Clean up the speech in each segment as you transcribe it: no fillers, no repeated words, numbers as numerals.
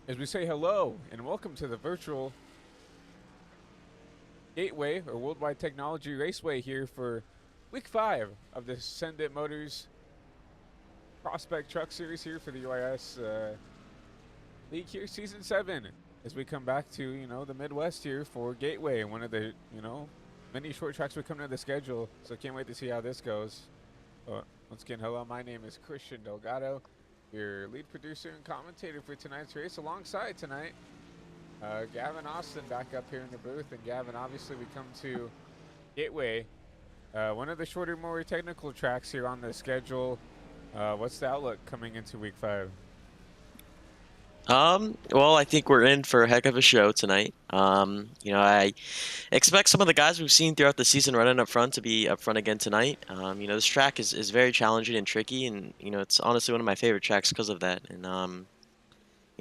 As we say hello and welcome to the virtual Gateway or Worldwide Technology Raceway here for week 5 of the Send It Motors Prospect Truck Series here for the UIS League here, Season 7. As we come back to, the Midwest here for Gateway, one of the, many short tracks we come to the schedule. So can't wait to see how this goes. Once again, hello, my name is Christian Delgado, your lead producer and commentator for tonight's race. Alongside tonight, Gavin Austin back up here in the booth. And Gavin, obviously we come to Gateway, one of the shorter, more technical tracks here on the schedule. What's the outlook coming into week 5? Well, I think we're in for a heck of a show tonight. I expect some of the guys we've seen throughout the season running up front to be up front again tonight. This track is very challenging and tricky, and, it's honestly one of my favorite tracks because of that. And,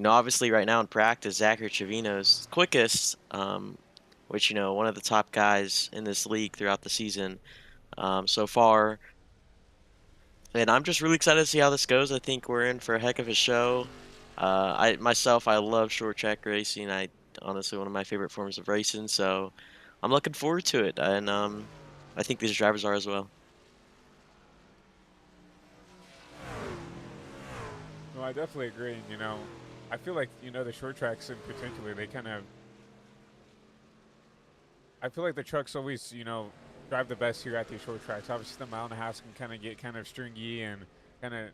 obviously right now in practice, Zachary Trevino's quickest, which, one of the top guys in this league throughout the season, so far. And I'm just really excited to see how this goes. I think we're in for a heck of a show. I love short track racing. I honestly one of my favorite forms of racing, so I'm looking forward to it, and I think these drivers are as well. Well, I definitely agree. I feel like, the short tracks in particular, they kind of. I feel like the trucks always, drive the best here at these short tracks. Obviously, the mile and a half can kind of get kind of stringy and kind of,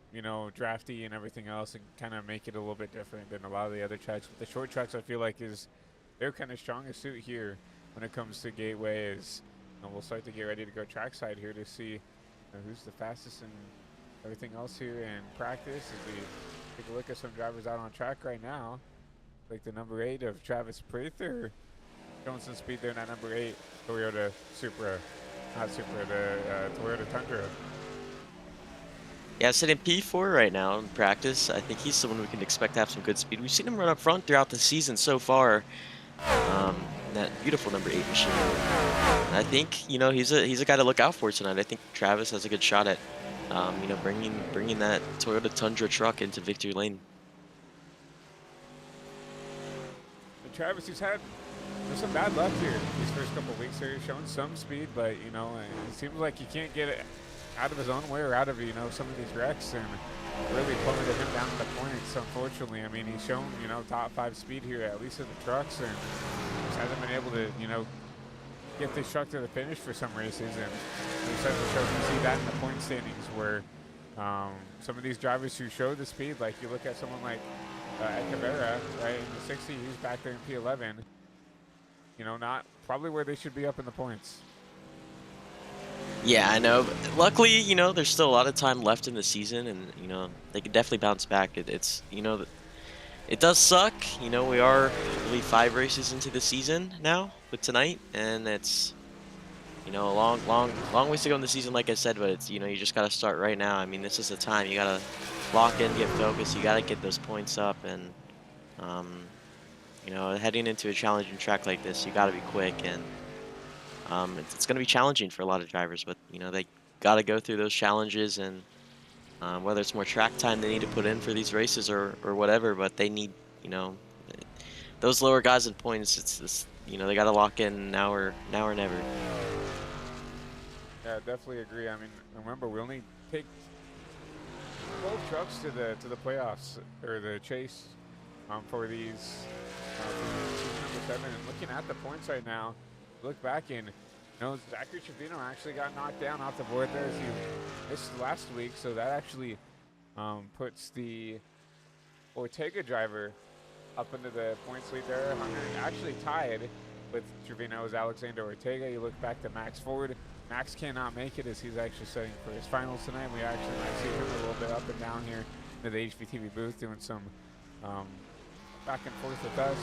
drafty and everything else and kind of make it a little bit different than a lot of the other tracks. But the short tracks, I feel like, is their kind of strongest suit here when it comes to Gateway. Is we'll start to get ready to go trackside here to see who's the fastest and everything else here in practice. As we take a look at some drivers out on track right now, like the number 8 of Travis Prather showing some speed there in that number 8 Toyota Supra, not Supra, the Toyota Tundra. Yeah, sitting P4 right now in practice. I think he's someone we can expect to have some good speed. We've seen him run up front throughout the season so far. In that beautiful number 8 machine. And I think he's a guy to look out for tonight. I think Travis has a good shot at bringing that Toyota Tundra truck into victory lane. And Travis, he's had some bad luck here these first couple of weeks here, showing some speed, but it seems like he can't get it out of his own way or out of some of these wrecks and really plummeted him down to the points. Unfortunately, I mean he's shown top 5 speed here at least in the trucks and just hasn't been able to get this truck to the finish for some races. And we certainly see that in the point standings where some of these drivers who show the speed, like you look at someone like Echeverria, right, in the 60, he's back there in P11. Not probably where they should be up in the points. Yeah, I know. But luckily, there's still a lot of time left in the season, and they could definitely bounce back. It does suck. We are, I believe, 5 races into the season now with tonight, and it's a long ways to go in the season, like I said. But it's you just gotta start right now. I mean, this is the time you gotta lock in, get focused. You gotta get those points up, and heading into a challenging track like this, you gotta be quick, and it's going to be challenging for a lot of drivers, but they got to go through those challenges, and whether it's more track time they need to put in for these races or whatever, but they need those lower guys in points. It's they got to lock in now or never. Yeah, definitely agree. I mean, remember we only take 12 trucks to the playoffs or the chase for these number 7. And looking at the points right now, look back in. Zachary Trevino actually got knocked down off the board there as he missed last week, so that actually puts the Ortega driver up into the points lead there. Actually tied with Trevino's Alexander Ortega. You look back to Max Ford. Max cannot make it as he's actually setting for his finals tonight. We actually might see him a little bit up and down here in the HVTV booth doing some back and forth with us.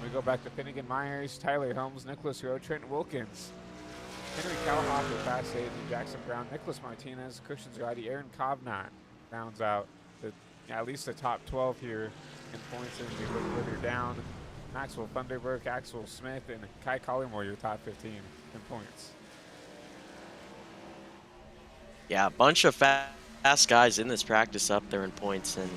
We go back to Finnegan Myers, Tyler Helms, Nicholas Rowe, Trent Wilkins, Henry Cowhofer, Fast 8, and Jackson Brown, Nicholas Martinez, Christian Zarate, Aaron Kovnat rounds out at least the top 12 here in points. And you look further down, Maxwell Thunderberg, Axel Smith, and Kai Collymore, your top 15 in points. Yeah, a bunch of fast guys in this practice up there in points, and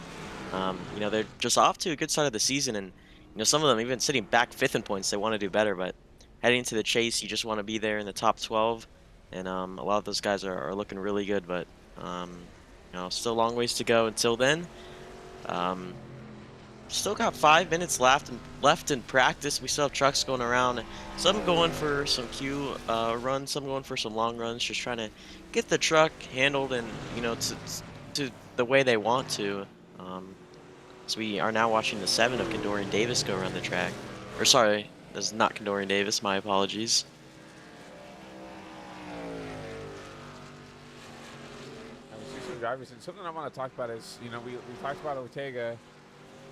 You know, they're just off to a good start of the season, and you know, some of them even sitting back fifth in points. They want to do better, but heading into the chase, you just want to be there in the top 12. And a lot of those guys are looking really good, but you know, still a long ways to go until then. Um, Still got 5 minutes left in practice. We still have trucks going around. Some going for some Q runs, some going for some long runs, just trying to get the truck handled and you know to the way they want to. Um, so we are now watching the 7 of Kendorian Davis go around the track. Or sorry, this is not Kendorian Davis. My apologies. And we see some drivers, and something I want to talk about is, you know, we talked about Ortega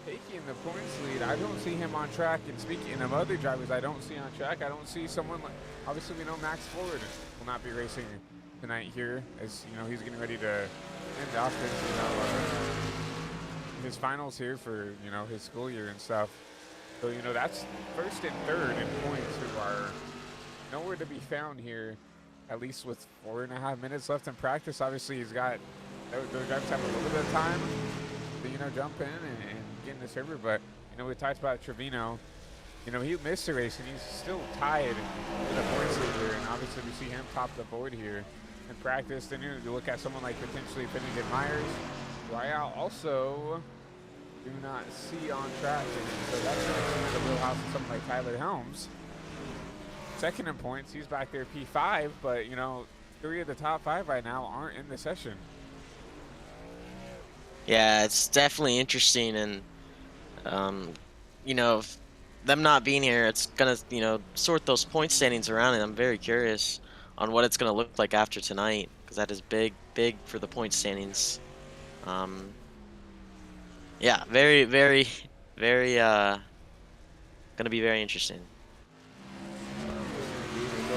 taking the points lead. I don't see him on track. And speaking of other drivers I don't see on track, I don't see someone like, obviously we know Max Ford will not be racing tonight here, as you know he's getting ready to end off his, you know, his finals here for, you know, his school year and stuff. So, you know, that's first and third in points who are nowhere to be found here, at least with 4.5 minutes left in practice. Obviously he's got, those drivers have a little bit of time to, you know, jump in and get in the server, but you know, we talked about Trevino. You know, he missed the race and he's still tied in the points lead here, and obviously we see him top the board here in practice. Then you look at someone like potentially Finnegan Myers, who I also do not see on track, and so that's going to come in the wheelhouse of someone like Tyler Helms. Second in points, he's back there P5, but you know, 3 of the top 5 right now aren't in the session. Yeah, it's definitely interesting, and you know, them not being here, it's gonna, you know, sort those point standings around, and I'm very curious on what it's gonna look like after tonight, because that is big for the point standings. Yeah, very gonna be very interesting.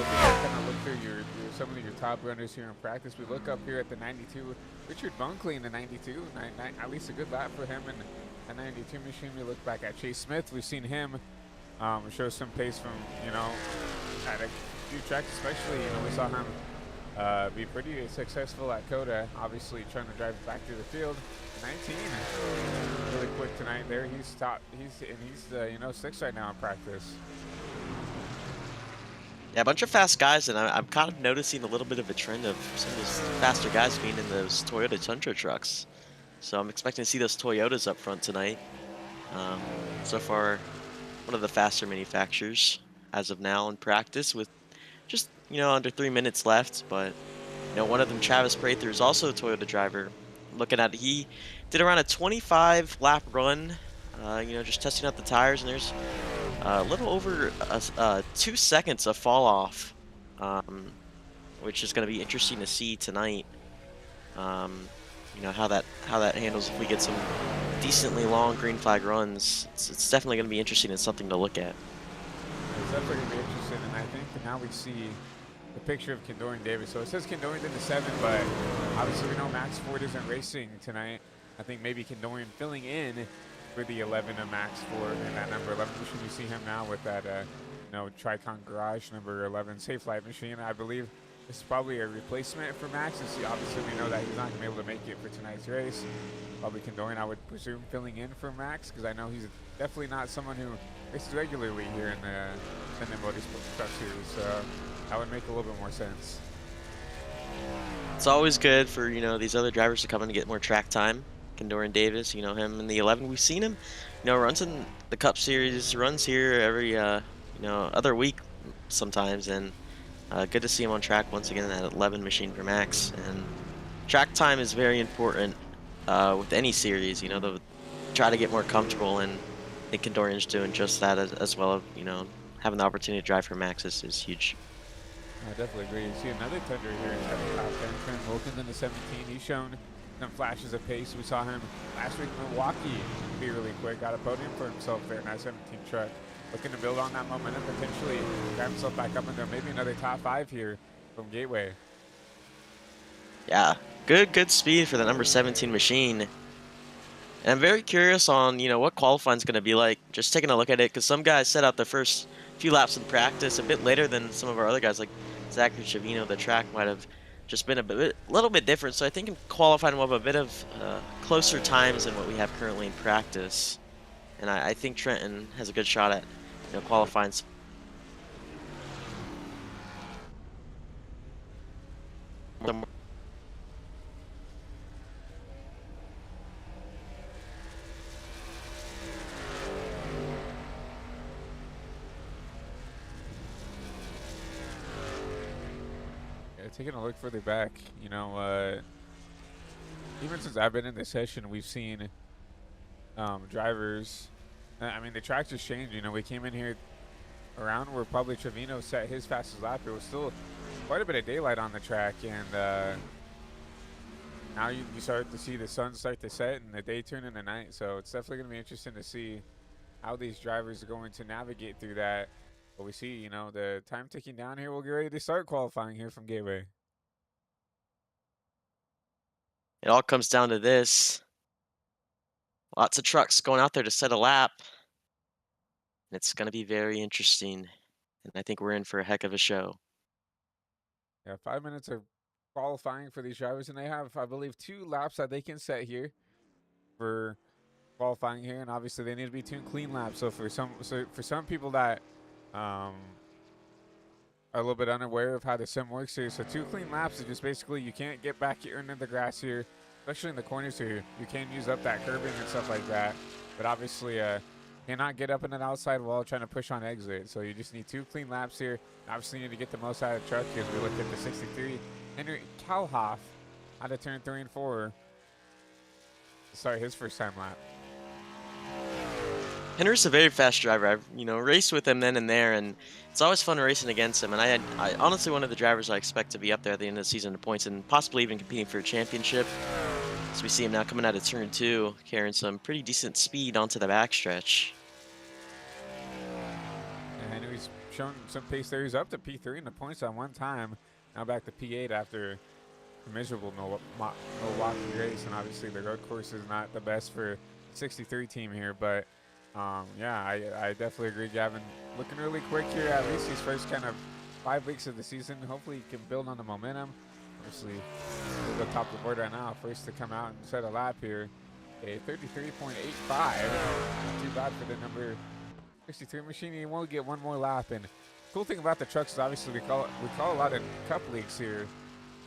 Kind of look through some of your top runners here in practice. We look up here at the 92, Richard Bunkley in the 92, at least a good lap for him in the 92 machine. We look back at Chase Smith. We've seen him show some pace from, you know, at a few tracks, especially, you know, we saw him be pretty successful at Coda, obviously trying to drive back through the field. 19, really quick tonight there. He's top, he's you know, 6th right now in practice. Yeah, a bunch of fast guys, and I'm kind of noticing a little bit of a trend of some of those faster guys being in those Toyota Tundra trucks. So I'm expecting to see those Toyotas up front tonight. So far, one of the faster manufacturers as of now in practice, with just, you know, under 3 minutes left. But you know, one of them, Travis Prather, is also a Toyota driver. Looking at it, he did around a 25 lap run, you know, just testing out the tires, and there's a little over 2 seconds of fall off, which is going to be interesting to see tonight. You know, how that handles if we get some decently long green flag runs. It's definitely going to be interesting and something to look at. It's definitely going to be interesting, and I think that now we see the picture of Kendorian Davis. So it says Kendorian in the 7, but obviously we know Max Ford isn't racing tonight. I think maybe Kendorian filling in for the 11 of Max Ford in that number 11 machine. You see him now with that, you know, Tricon Garage number 11 Safe Light machine. I believe this is probably a replacement for Max. And see, obviously we know that he's not going to be able to make it for tonight's race. Probably Kendorian, I would presume, filling in for Max, because I know he's definitely not someone who races regularly here in the Motorsports Truck Series. So that would make a little bit more sense. It's always good for, you know, these other drivers to come in and get more track time. Kendorian Davis, you know, him in the 11. We've seen him, you know, runs in the Cup Series, runs here every, you know, other week sometimes, and good to see him on track once again in that 11 machine for Max. And track time is very important with any series. You know, they'll try to get more comfortable, and I think Kendorian's doing just that as well. You know, having the opportunity to drive for Max is huge. I definitely agree. You see another Thunder here in the top 10. Trent Wilkins in the 17. He's shown some flashes of pace. We saw him last week in Milwaukee be really quick. Got a podium for himself there in that 17 truck. Looking to build on that momentum, potentially grab himself back up in there. Maybe another top 5 here from Gateway. Yeah, good speed for the number 17 machine. And I'm very curious on, you know, what qualifying's going to be like. Just taking a look at it, because some guys set out their first few laps in practice a bit later than some of our other guys, like Zachary Chavino. The track might have just been little bit different. So I think in qualifying we'll have a bit of closer times than what we have currently in practice. And I think Trenton has a good shot at qualifying. Taking a look further back, even since I've been in this session, we've seen drivers. I mean, the track just changed. We came in here around where probably Trevino set his fastest lap. It was still quite a bit of daylight on the track, and now you start to see the sun start to set and the day turn into night. So it's definitely going to be interesting to see how these drivers are going to navigate through that. But we see, the time ticking down here. We'll get ready to start qualifying here from Gateway. It all comes down to this. Lots of trucks going out there to set a lap. It's going to be very interesting. And I think we're in for a heck of a show. Yeah, 5 minutes of qualifying for these drivers, and they have, I believe, 2 laps that they can set here for qualifying here, and obviously they need to be 2 clean laps. So for some people that are a little bit unaware of how the sim works here, so 2 clean laps is just basically you can't get back here into the grass here, especially in the corners here. You can't use up that curbing and stuff like that, but obviously cannot get up in an outside wall trying to push on exit. So you just need 2 clean laps here. Obviously you need to get the most out of the truck as we look at the 63 Henry Kalhoff out of turn 3 and 4. Sorry, his first time lap. Henry's a very fast driver. I've raced with him then and there, and it's always fun racing against him. And I honestly one of the drivers I expect to be up there at the end of the season in points and possibly even competing for a championship. So we see him now coming out of turn 2, carrying some pretty decent speed onto the backstretch. And Henry's shown some pace there. He's up to P3 in the points on one time. Now back to P8 after a miserable Milwaukee race. And obviously the road course is not the best for the 63 team here, but yeah, I definitely agree. Gavin looking really quick here, at least these first kind of 5 weeks of the season. Hopefully he can build on the momentum. Obviously, he's up top of the board right now. First to come out and set a lap here. A 33.85. Not too bad for the number 63 machine. He won't get one more lap. And cool thing about the trucks is obviously we call a lot of cup leagues here.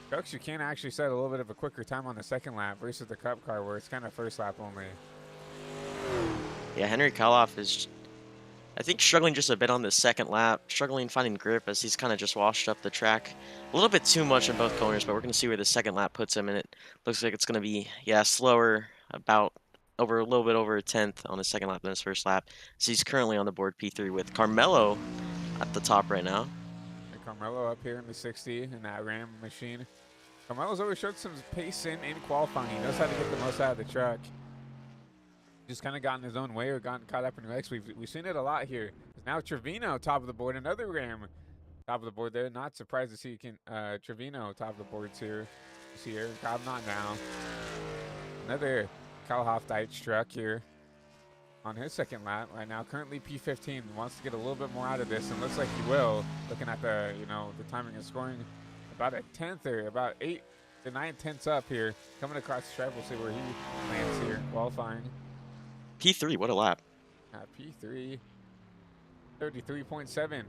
Trucks, you can actually set a little bit of a quicker time on the second lap versus the cup car where it's kind of first lap only. Yeah, Henry Kalhoff is, I think, struggling just a bit on the second lap, struggling finding grip as he's kind of just washed up the track a little bit too much in both corners, but we're going to see where the second lap puts him, and it looks like it's going to be, slower, about a little bit over a tenth on his second lap than his first lap. So he's currently on the board P3 with Carmelo at the top right now. And Carmelo up here in the 60 in that Ram machine. Carmelo's always showed some pace in qualifying. He knows how to get the most out of the truck. Just kind of got in his own way or gotten caught up in wrecks. We've seen it a lot here. Now Trevino top of the board, another Ram top of the board there. Not surprised to see Trevino top of the boards here. You see Eric Cobb not now. Another Kalhoff Deitch truck here on his second lap right now. Currently P15, wants to get a little bit more out of this, and looks like he will. Looking at the the timing and scoring, about a tenth or about 8 to 9 tenths up here. Coming across the stripe, we'll see where he lands here in qualifying. P3, what a lap. P3, 33.7.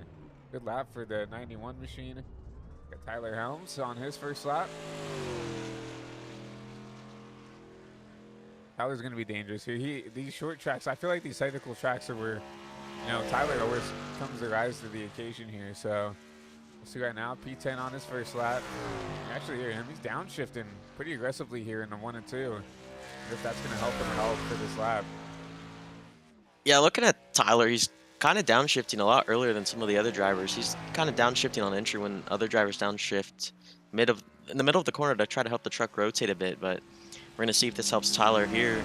Good lap for the 91 machine. Got Tyler Helms on his first lap. Tyler's going to be dangerous here. These short tracks, I feel like these technical tracks are where, Tyler always comes to rise to the occasion here. So we'll see right now, P10 on his first lap. You actually hear him. He's downshifting pretty aggressively here in the 1 and 2. If that's going to help him at all for this lap. Yeah, looking at Tyler, he's kind of downshifting a lot earlier than some of the other drivers. He's kind of downshifting on entry when other drivers downshift in the middle of the corner to try to help the truck rotate a bit. But we're going to see if this helps Tyler here.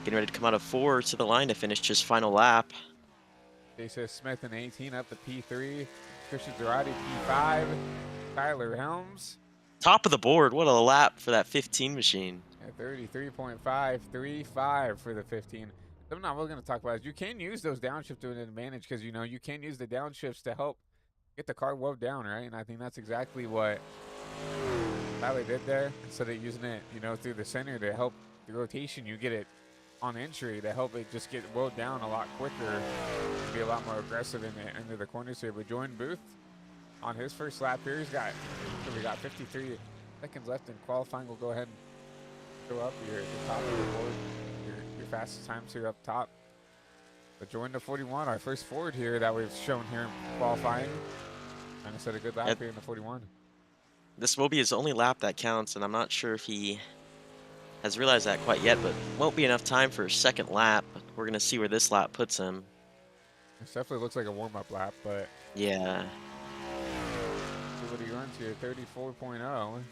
Getting ready to come out of 4 to the line to finish his final lap. Jason Smith in 18 up to P3. Christian Durati P5. Tyler Helms. Top of the board. What a lap for that 15 machine. At 33.535 for the 15. Something I'm going to talk about is you can use those downshifts to an advantage because, you can use the downshifts to help get the car wove down, right? And I think that's exactly what Tyler did there. Instead of using it, you know, through the center to help the rotation, you get it on entry to help it just get rowed down a lot quicker and be a lot more aggressive into the corners here. But Jordan Booth on his first lap here, we got 53 seconds left in qualifying. We'll go ahead and go up your top of the board, your fastest times here up top. But join the 41, our first Ford here that we've shown here in qualifying. Trying to set a good lap here in the 41. This will be his only lap that counts, and I'm not sure if he has realized that quite yet, but won't be enough time for a second lap. We're going to see where this lap puts him. This definitely looks like a warm-up lap, but... Yeah. See what he runs here, 34.0.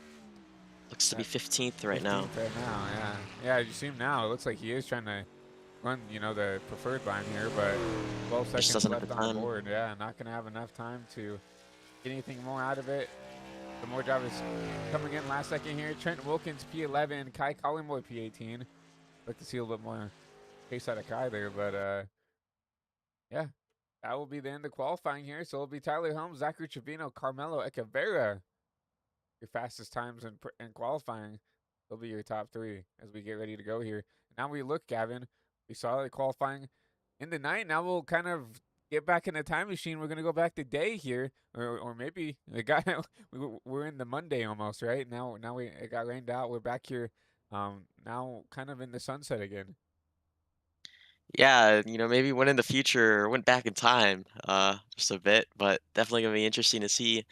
Looks to be 15th right now. 15th right now, yeah. Yeah, you see him now. It looks like he is trying to run, you know, the preferred line here, but 12 seconds left on board. Yeah, not going to have enough time to get anything more out of it. The more drivers coming in last second here. Trent Wilkins, P11. Kai Collingboy, P18. Like to see a little bit more pace out of Kai there, but yeah, that will be the end of qualifying here. So it'll be Tyler Helms, Zachary Trevino, Carmelo Echeverra. Your fastest times in qualifying. They'll be your top three as we get ready to go here. Now we look, Gavin. We saw the qualifying in the night. Now we'll kind of get back in the time machine. We're gonna go back to day here, or maybe we're in the Monday almost, right? Now it got rained out. We're back here, now kind of in the sunset again. Yeah, you know, maybe went in the future, went back in time, just a bit, but definitely gonna be interesting to see.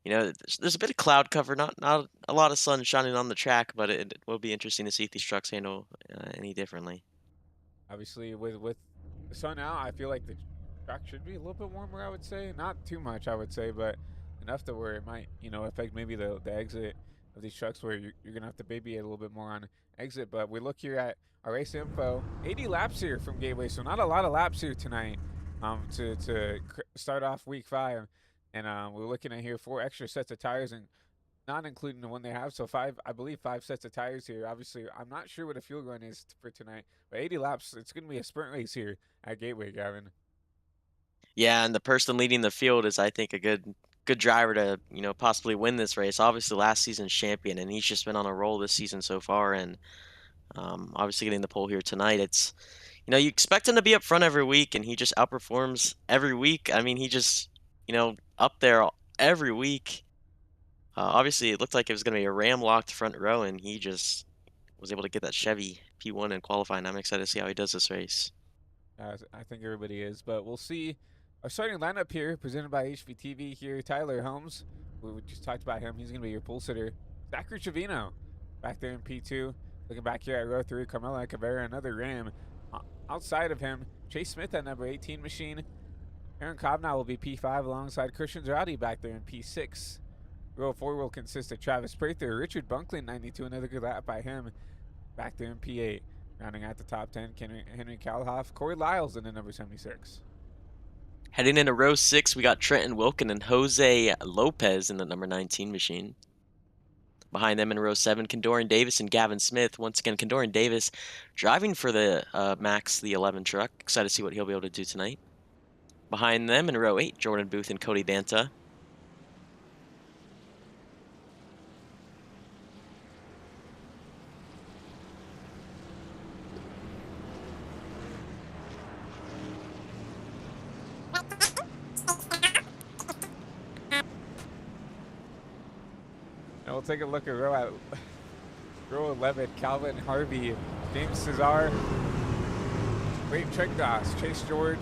You know, there's a bit of cloud cover, not a lot of sun shining on the track, but it will be interesting to see if these trucks handle any differently. Obviously, with the sun out, I feel like the track should be a little bit warmer. I would say not too much, I would say, but enough to where it might, you know, affect maybe the exit of these trucks, where you're gonna have to baby it a little bit more on exit. But we look here at our race info. 80 laps here from Gateway, so not a lot of laps here tonight. To start off week 5, and we're looking at here 4 extra sets of tires, and not including the one they have. So I believe 5 sets of tires here. Obviously, I'm not sure what a fuel run is for tonight, but 80 laps, it's going to be a sprint race here at Gateway, Gavin. Yeah, and the person leading the field is, I think, a good driver to, you know, possibly win this race. Obviously, last season's champion, and he's just been on a roll this season so far, and obviously getting the pole here tonight. It's, you know, you expect him to be up front every week, and he just outperforms every week. I mean, he just, you know, up there every week. Obviously, it looked like it was going to be a ram-locked front row, and he just was able to get that Chevy P1 in qualifying. I'm excited to see how he does this race. I think everybody is, but we'll see. Our starting lineup here, presented by HVTV here. Tyler Helms, we just talked about him. He's going to be your pole sitter. Zachary Trevino, back there in P2. Looking back here at row 3, Carmelo Echeverra, another Ram. Outside of him, Chase Smith at number 18 machine. Aaron Kovnau will be P5 alongside Christian Zarate back there in P6. Row 4 will consist of Travis Prather, Richard Bunklin, 92, another good lap by him, back there in P8. Rounding out the top 10, Henry Kalhoff, Corey Lyles in the number 76. Heading into row 6, we got Trenton Wilkin and Jose Lopez in the number 19 machine. Behind them in row 7, Condoran Davis and Gavin Smith. Once again, Condoran Davis driving for the Max, the 11 truck. Excited to see what he'll be able to do tonight. Behind them in row 8, Jordan Booth and Cody Banta. Now we'll take a look at row 11, Calvin Harvey, James Cesar, Wade Trekdos, Chase George.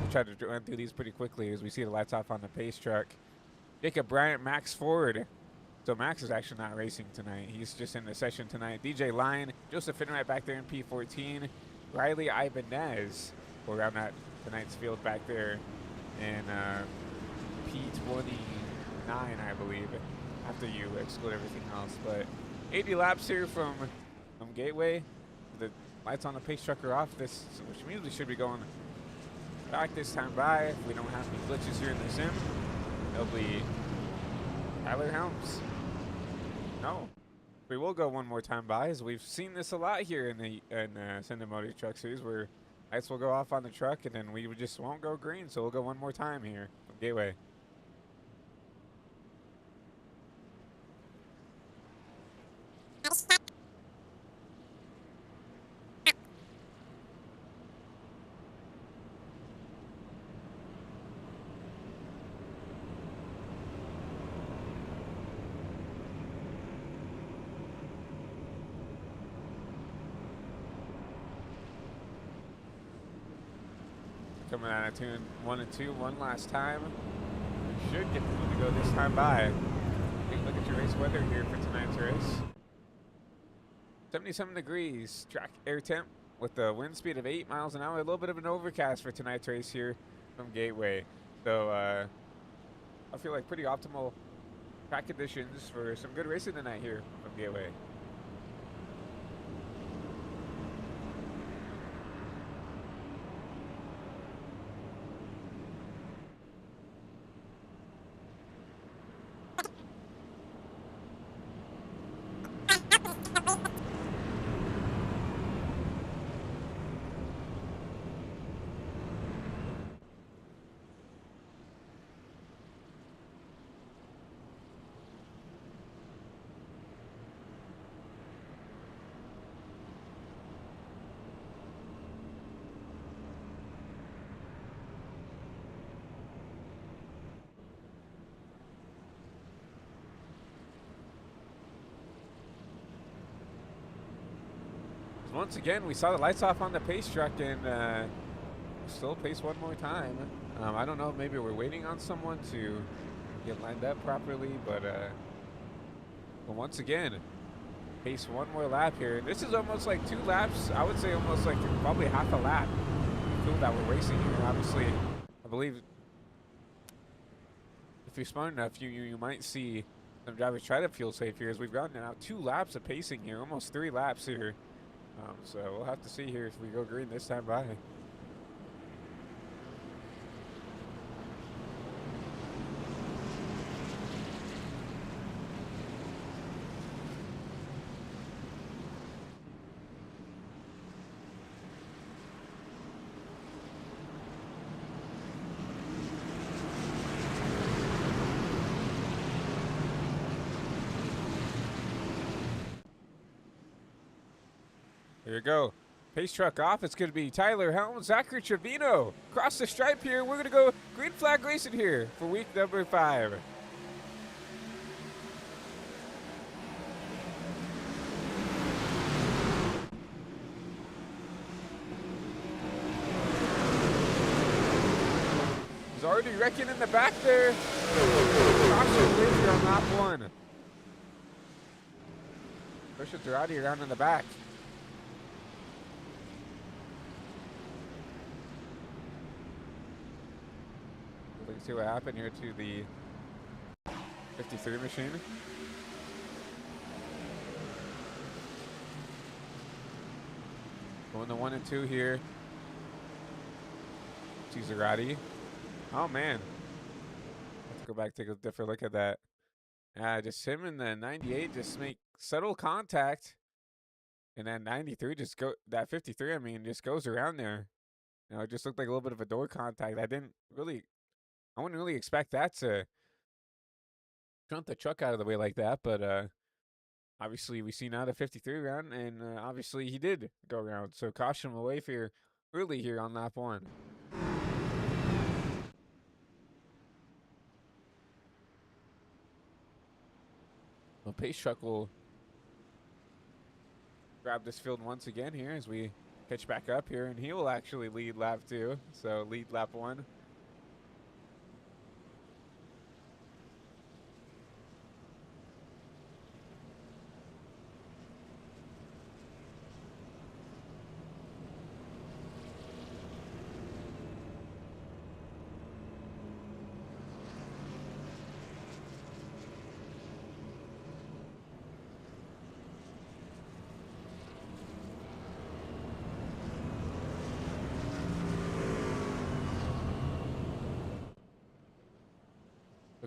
We'll try to run through these pretty quickly as we see the lights off on the pace truck. Jacob Bryant, Max Ford. So Max is actually not racing tonight. He's just in the session tonight. DJ Lyon, Joseph Finright back there in P14. Riley Ibanez will round out tonight's field back there in P29, I believe, after you exclude everything else. But 80 laps here from Gateway. The lights on the pace truck are off, which means we should be going back this time by. If we don't have any glitches here in the sim, it'll be Tyler Helms. No, we will go one more time by, as we've seen this a lot here in the Cindermotor Truck Series, where lights will go off on the truck and then we just won't go green. So we'll go one more time here from Gateway. coming out of turn 1 and 2 one last time. We should get them to go this time by. Take a look at your race weather here for tonight's race. 77 degrees, track air temp with a wind speed of 8 miles an hour. A little bit of an overcast for tonight's race here from Gateway. So I feel like pretty optimal track conditions for some good racing tonight here from Gateway. Once again, we saw the lights off on the pace truck and still pace one more time. I don't know, maybe we're waiting on someone to get lined up properly, but once again, pace one more lap here. This is almost like 2 laps. I would say almost like probably half a lap that we're racing here. Obviously, I believe if you're smart enough, you might see some drivers try to fuel safe here, as we've gotten now 2 laps of pacing here, almost 3 laps here. So we'll have to see here if we go green this time by. Here we go. Pace truck off. It's going to be Tyler Helms, Zachary Trevino. Across the stripe here. We're going to go green flag racing here for week number 5. He's already wrecking in the back there. Caution later on lap 1. Pushes Durati around in the back. Let's see what happened here to the 53 machine. Going to 1 and 2 here. See Zerati. Oh man. Let's go back, take a different look at that. Just him and the 98 just make subtle contact. And then 93 just go, that 53, I mean, just goes around there. You know, it just looked like a little bit of a door contact. I wouldn't really expect that to jump the truck out of the way like that, but obviously we see now the 53 round, and obviously he did go around. So caution away for early here on lap 1. Well, pace truck will grab this field once again here as we pitch back up here, and he will actually lead lap 2. So lead lap 1.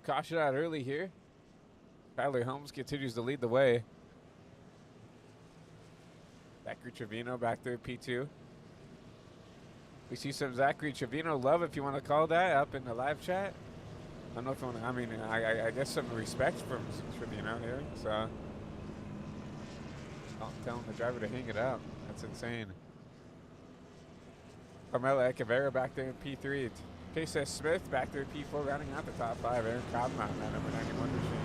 Caution out early here. Tyler Helms continues to lead the way. Zachary Trevino back there, P2. We see some Zachary Trevino love, if you want to call that, up in the live chat. I don't know if you want to, I mean, I guess some respect from Trevino here. So, I'm telling the driver to hang it up. That's insane. Carmela Echeverra back there in P3. Chase S. Smith back there, P4, rounding out the top 5. Aaron Cobb on that number 91 machine.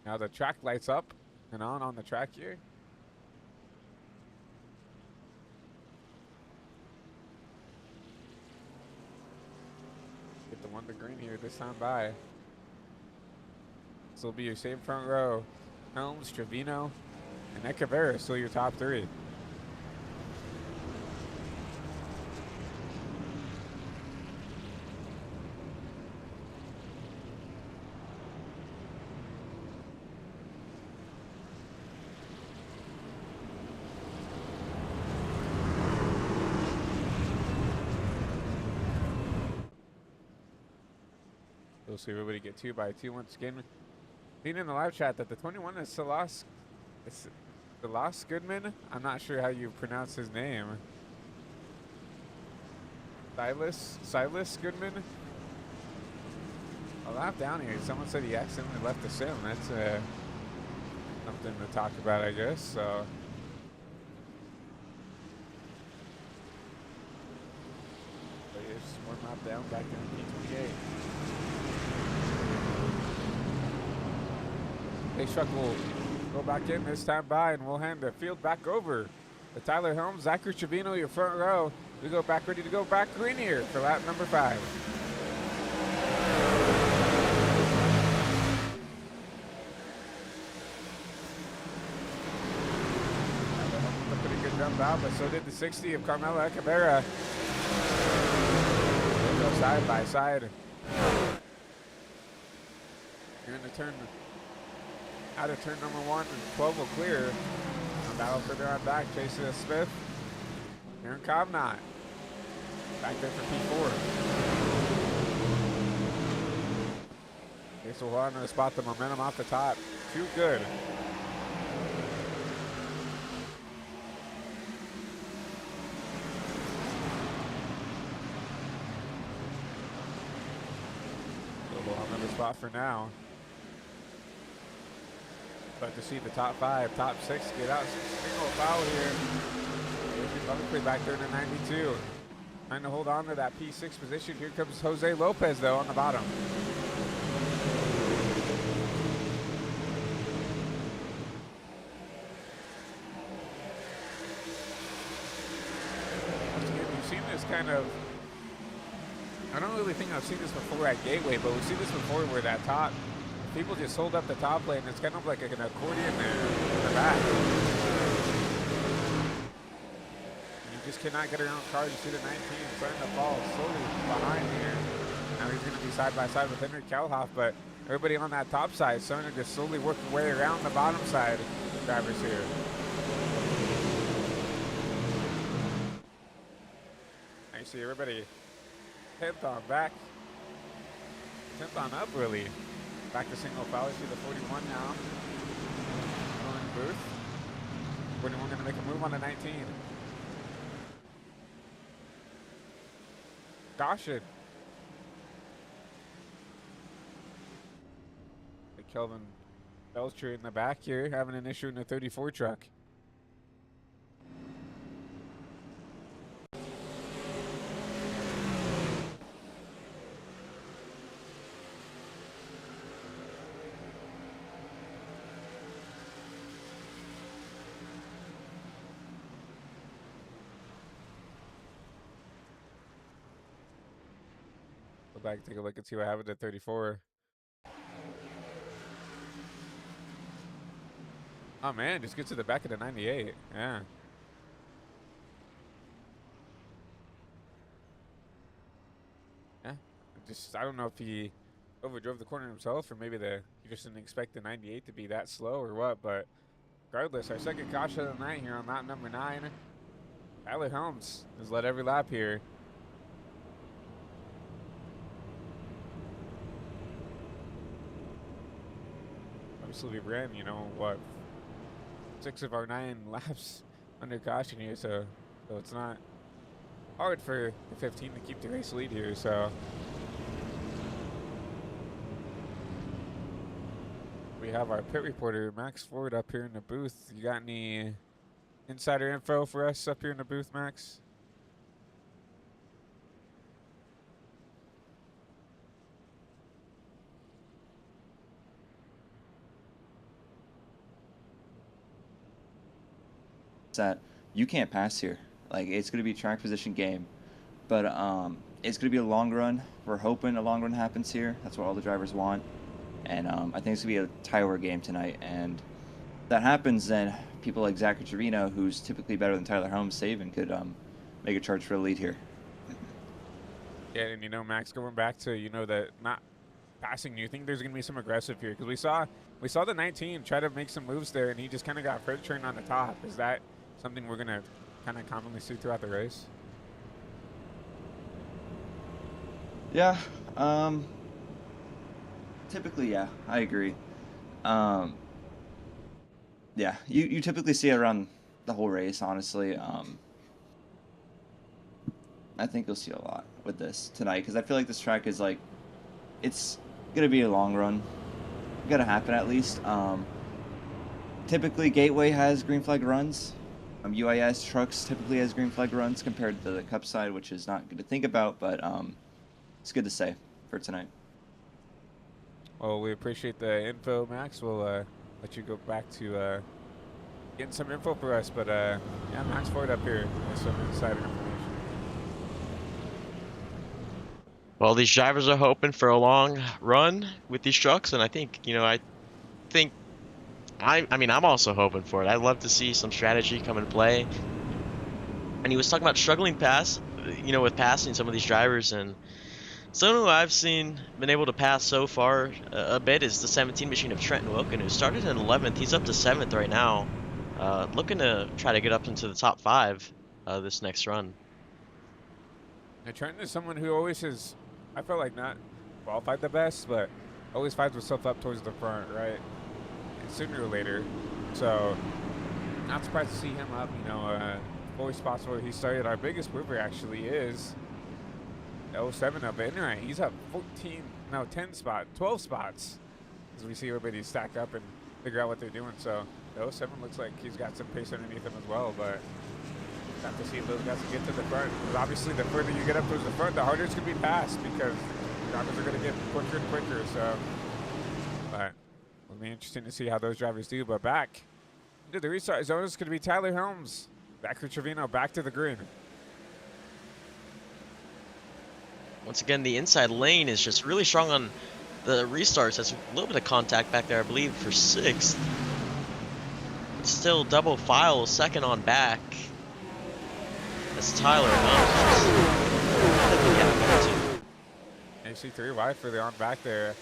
Now the track lights up and on the track here. Get the one to green here this time by. This will be your same front row. Helms, Trevino, and Echeverria still your top three. We'll see everybody get 2x2 once again. Seen in the live chat that the 21 is Silas Goodman. I'm not sure how you pronounce his name. Silas Goodman. A lap down here. Someone said he accidentally left the sim. That's something to talk about, I guess. So. But yeah, just one lap down, back in P28. Pace truck will go back in this time by, and we'll hand the field back over to Tyler Helms, Zachary Trevino, your front row. We go back, ready to go back green here for lap number 5. A pretty good jump out, but so did the 60 of Carmelo Echeverria. They go side by side. Here in the turn. Out of turn number 1, 12 will clear. A battle further on back, Jason Smith. Aaron Cobnott. Back there for P4. Jason will hold on to the spot, the momentum off the top. Too good. We'll hold on to the spot for now. But to see the top 5, top 6 get out, single foul here. Buckley back there to 92. Trying to hold on to that P6 position. Here comes Jose Lopez, though, on the bottom. Once again, we've seen this kind of, I don't really think I've seen this before at Gateway, but we've seen this before where that top, people just hold up the top lane. It's kind of like an accordion there in the back. You just cannot get around cars. You see the 19 starting to fall slowly behind here. Now he's going to be side by side with Henry Kalhoff, but everybody on that top side is starting to just slowly work their way around the bottom side drivers here. Now you see everybody 10th on back, 10th on up really. Back to single foul. You see the 41 now. Going Booth. 41 going to make a move on the 19. Caution. Kelvin Belcher in the back here having an issue in the 34 truck. Back, take a look and see what happened at 34. Oh man, just gets to the back of the 98. Yeah. Yeah. I don't know if he overdrove the corner himself, or maybe he just didn't expect the 98 to be that slow or what, but regardless, our second caution of the night here on lap number 9. Tyler Helms has led every lap here. We ran, you know, what, 6 of our 9 laps under caution here, so it's not hard for the 15 to keep the race lead here, so we have our pit reporter Max Ford up here in the booth. You got any insider info for us up here in the booth, Max? that you can't pass here. Like, it's going to be a track position game, but it's going to be a long run. We're hoping a long run happens here. That's what all the drivers want, and I think it's going to be a Tyler game tonight. And if that happens, then people like Zachary Trevino, who's typically better than Tyler Holmes, saving, could make a charge for the lead here. Yeah, and you know, Max, going back to that not passing, you think there's going to be some aggressive here? Because we saw the 19 try to make some moves there, and he just kind of got first turn on the top. Is that something we're going to kind of commonly see throughout the race? Yeah. Typically, yeah, I agree. Yeah, you typically see it around the whole race, honestly. I think you'll see a lot with this tonight because I feel like this track is like, it's gonna be a long run. Gonna happen at least. Typically, Gateway has green flag runs. UIS trucks typically has green flag runs compared to the Cup side, which is not good to think about, but it's good to say for tonight. Well, we appreciate the info, Max. We'll let you go back to getting some info for us. But yeah, Max Ford up here with some insider information. Well, these drivers are hoping for a long run with these trucks, and I think, I mean, I'm also hoping for it. I'd love to see some strategy come in play. And he was talking about struggling with passing some of these drivers, and someone who I've seen been able to pass so far a bit is the 17 machine of Trenton Wilkin, who started in 11th. He's up to 7th right now, looking to try to get up into the top 5 this next run. Now, Trenton is someone who always has, I felt like, not qualified the best, but always finds himself up towards the front, right? And sooner or later. So, not surprised to see him up, 4 spots where he started. Our biggest mover actually is 07 up in, right? He's up 12 spots as we see everybody stack up and figure out what they're doing. So, the 07 looks like he's got some pace underneath him as well, but have to see if those guys can get to the front. Because obviously, the further you get up towards the front, the harder it's going to be passed because drivers are going to get quicker and quicker. So, but it'll be interesting to see how those drivers do. But back into the restart zone is going to be Tyler Helms. Zachary Trevino back to the green. Once again, the inside lane is just really strong on the restarts. That's a little bit of contact back there, I believe, for 6th. But still double file, second on back. That's Tyler Helms. And you see 3 wide further on back there.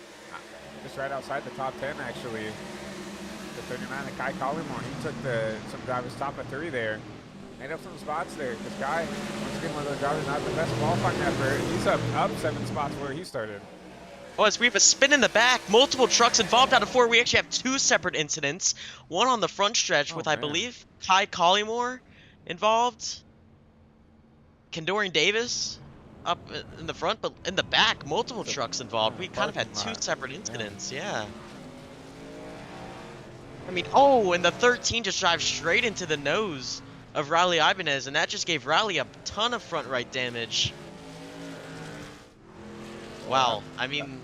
Just right outside the top 10, actually. The 39 of Kai Collymore. He took some drivers top of 3 there. Made up some spots there. This guy, once again, one of those drivers, not the best qualifying effort. He's up 7 spots where he started. Oh, as we have a spin in the back, multiple trucks involved out of 4. We actually have 2 separate incidents. One on the front stretch with, I believe, Kai Collymore involved. Kendorian Davis up in the front, but in the back, multiple trucks involved. We kind of had 2 separate incidents, yeah. I mean, and the 13 just drives straight into the nose of Riley Ibanez, and that just gave Riley a ton of front right damage. Wow, I mean...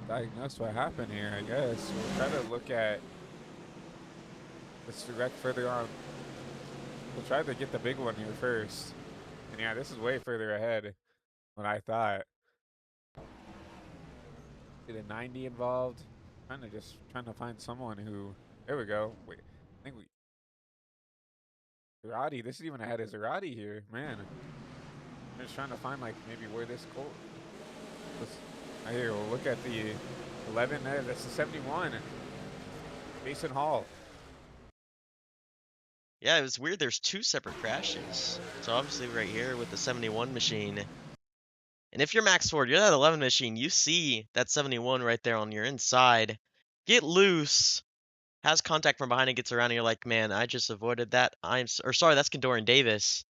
Diagnose what happened here, I guess. We'll try to look at this direct further on. We'll try to get the big one here first. And yeah, this is way further ahead than I thought. See the 90 involved. Trying to find someone who. There we go. Wait, I think Zerati. This is even ahead of Zerati here, man. I'm just trying to find like maybe where this goal. Right here, we'll look at the 11 there. That's the 71. Mason Hall. Yeah, it was weird. There's 2 separate crashes. So obviously right here with the 71 machine. And if you're Max Ford, you're that 11 machine, you see that 71 right there on your inside. Get loose. Has contact from behind and gets around, and you're like, man, I just avoided that. Sorry, that's Kendorian Davis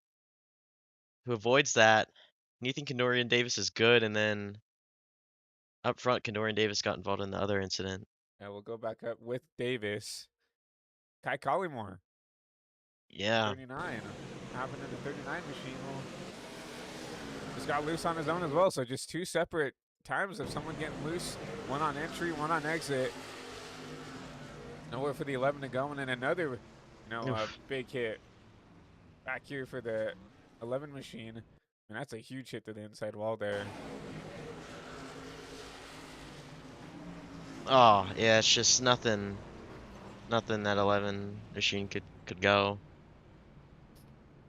who avoids that. And you think Kendorian Davis is good, and then up front, Kendorian Davis got involved in the other incident. Yeah, we'll go back up with Davis. Kai Collymore. Yeah. 39. Happened in the 39 machine. Well, just got loose on his own as well. So just 2 separate times of someone getting loose. One on entry, one on exit. Nowhere for the 11 to go. And then another Big hit back here for the 11 machine. And that's a huge hit to the inside wall there. Oh, yeah, it's just nothing that 11 machine could go.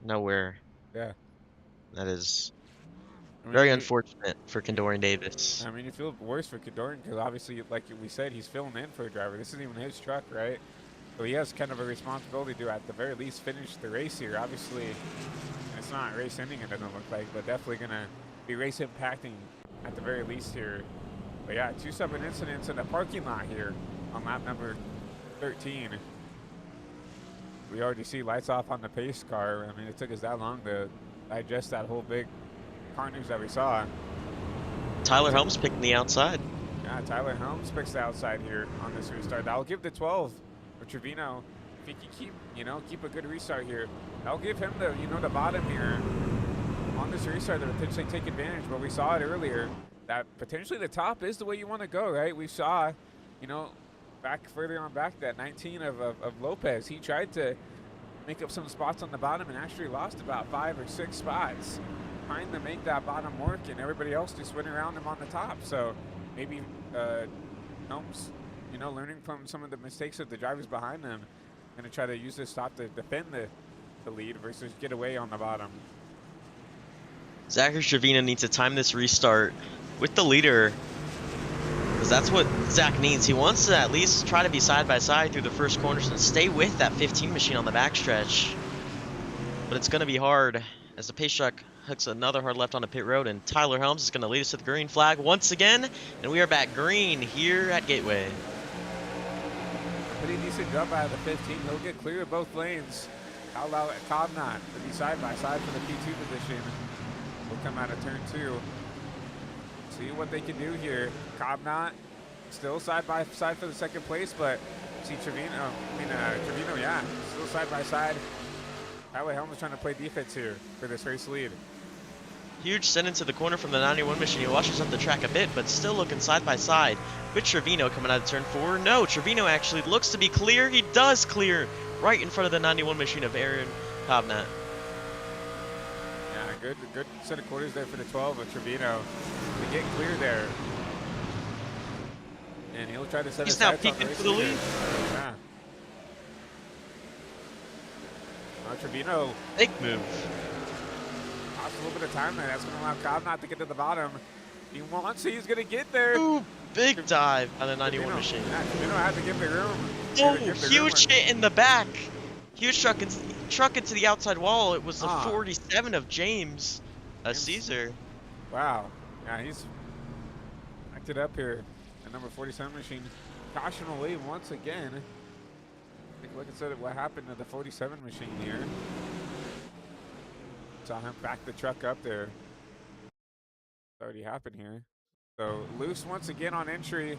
Nowhere. Yeah. That is I mean, very unfortunate for Kendorian Davis. I mean, you feel worse for Kadorian because obviously, like we said, he's filling in for a driver. This isn't even his truck, right? So he has kind of a responsibility to, at the very least, finish the race here. Obviously, it's not race ending, it doesn't look like, but definitely going to be race impacting at the very least here. But yeah, 2 sudden incidents in the parking lot here on lap number 13. We already see lights off on the pace car. I mean, it took us that long to digest that whole big carnage that we saw. Tyler Helms picking the outside. Yeah, Tyler Helms picks the outside here on this restart. That'll give the 12 for Trevino. If he can keep a good restart here, that'll give him the bottom here on this restart to potentially take advantage. But we saw it earlier that potentially the top is the way you want to go, right? We saw, back further on back that 19 of Lopez. He tried to make up some spots on the bottom and actually lost about 5 or 6 spots trying to make that bottom work, and everybody else just went around him on the top. So maybe Helms, learning from some of the mistakes of the drivers behind them, going to try to use this stop to defend the lead versus get away on the bottom. Zachary Trevino needs to time this restart with the leader, because that's what Zach needs. He wants to at least try to be side by side through the first corners and stay with that 15 machine on the backstretch. But it's going to be hard as the pace truck hooks another hard left on the pit road, and Tyler Helms is going to lead us to the green flag once again, and we are back green here at Gateway. Pretty decent jump out of the 15. He'll get clear of both lanes. I'll allow Cobnot to be side by side for the P2 position. We'll come out of turn 2. See what they can do here. Cobnot still side by side for the second place, but see Trevino, yeah, still side by side. Tyler Helms trying to play defense here for this race lead. Huge send into the corner from the 91 machine. He washes up the track a bit, but still looking side by side with Trevino coming out of turn 4. No, Trevino actually looks to be clear. He does clear right in front of the 91 machine of Aaron Cobnat. Yeah, good set of quarters there for the 12 of Trevino to get clear there. And he'll try to set He's his now sights on peeking race for the lead. Yeah. Trevino. Big move. Lost a little bit of time there. That's going to allow Cobnot to get to the bottom. He wants to. He's going to get there. Ooh, big dive on the 91 Trevino, machine. Yeah, Trevino had to give the room. Oh, huge hit in the back. Huge truck into the outside wall. It was the 47 of James Caesar. Wow. Yeah, he's backed it up here. The number 47 machine. Caution away once again. Take a look at what happened to the 47 machine here. Saw him back the truck up there. It's already happened here. So loose once again on entry.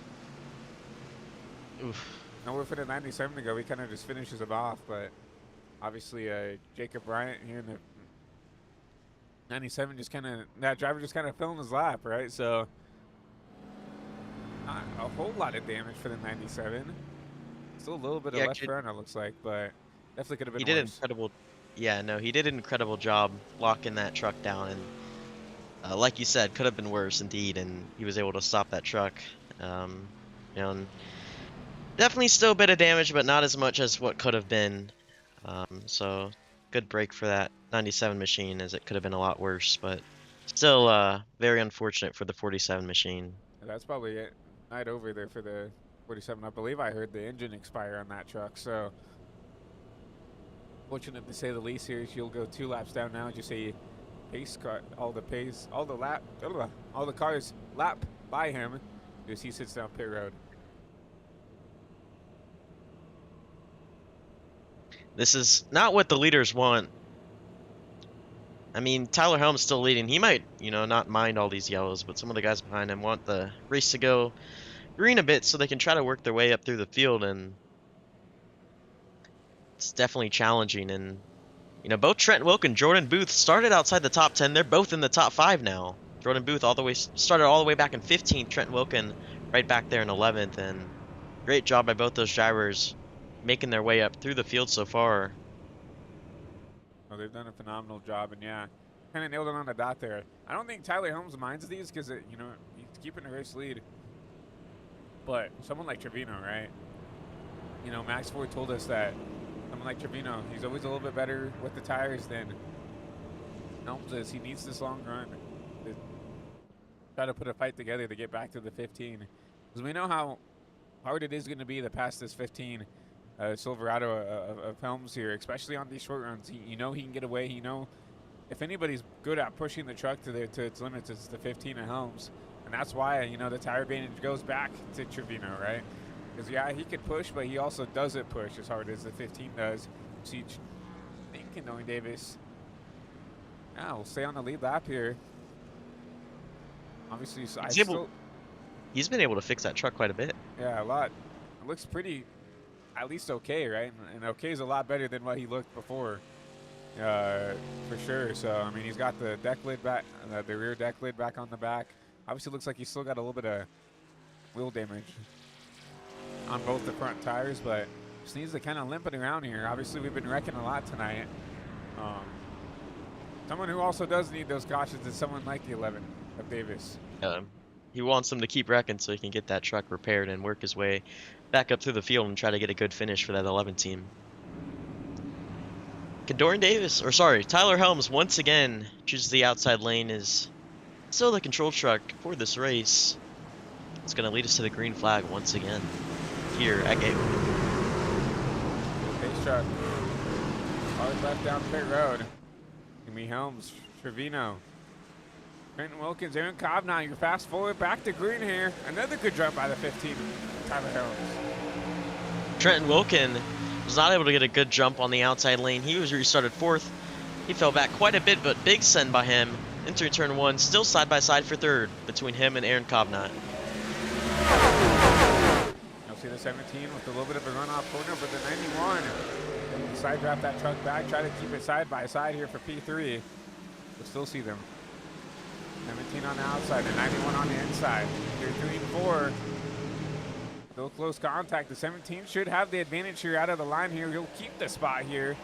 Oof. Nowhere for the 97 to go. He kind of just finishes it off, but obviously Jacob Bryant here in the 97 that driver just kind of fell in his lap, right? So not a whole lot of damage for the 97. Still a little bit of left front, it looks like, but definitely could have been He did worse. he did an incredible job locking that truck down, and like you said, could have been worse indeed, and he was able to stop that truck. And definitely still a bit of damage, but not as much as what could have been. So good break for that 97 machine, as it could have been a lot worse, but still very unfortunate for the 47 machine. That's probably it. Night over there for the 47. I believe I heard the engine expire on that truck, so fortunate to say the least here. She'll go 2 laps down now. Just a pace car, all the cars lap by him as he sits down pit road. This is not what the leaders want. I mean, Tyler Helms still leading. He might, not mind all these yellows, but some of the guys behind him want the race to go green a bit so they can try to work their way up through the field, and it's definitely challenging. And, both Trent Wilk and Jordan Booth started outside the top 10. They're both in the top 5 now. Jordan Booth started all the way back in 15th. Trent Wilkin right back there in 11th, and great job by both those drivers making their way up through the field so far. Well, they've done a phenomenal job, and yeah, kind of nailed it on the dot there. I don't think Tyler Helms minds these because, you know, he's keeping a race lead. But someone like Trevino, right? You know, Max Ford told us that someone like Trevino, he's always a little bit better with the tires than Helms is. He needs this long run to try to put a fight together to get back to the 15. Because we know how hard it is going to be to pass this 15 Silverado of Helms here, especially on these short runs. You know he can get away. You know if anybody's good at pushing the truck to its limits, it's the 15 of Helms. And that's why, you know, the tire advantage goes back to Trevino, right? Because, yeah, he could push, but he also doesn't push as hard as the 15 does. See, I think knowing Davis, yeah, we'll stay on the lead lap here. Obviously, so he's been able to fix that truck quite a bit. Yeah, a lot. It looks pretty, at least okay, right? And okay is a lot better than what he looked before, for sure. So, I mean, he's got the deck lid back, the rear deck lid back on the back. Obviously, looks like he's still got a little bit of wheel damage on both the front tires, but just needs to kind of limp it around here. Obviously, we've been wrecking a lot tonight. Someone who also does need those cautions is someone like the 11 of Davis. He wants them to keep wrecking so he can get that truck repaired and work his way back up through the field and try to get a good finish for that 11 team. Tyler Helms once again chooses the outside lane, is still the control truck for this race. It's going to lead us to the green flag once again here at Gateway. Pace truck. Hard left down pit road. Jimmy Helms, Trevino, Trenton Wilkins, Aaron Cobb. Now you're fast forward back to green here. Another good jump by the 15, Tyler Helms. Trenton Wilkins was not able to get a good jump on the outside lane. He was restarted fourth. He fell back quite a bit, but big send by him. Entering turn one, still side by side for third between him and Aaron Cobnott. You'll see the 17 with a little bit of a runoff corner, but the 91 side draft that truck back, try to keep it side by side here for P3. We'll still see them. 17 on the outside, the 91 on the inside. Here 3 and 4. Still close contact. The 17 should have the advantage here out of the line here. He'll keep the spot here.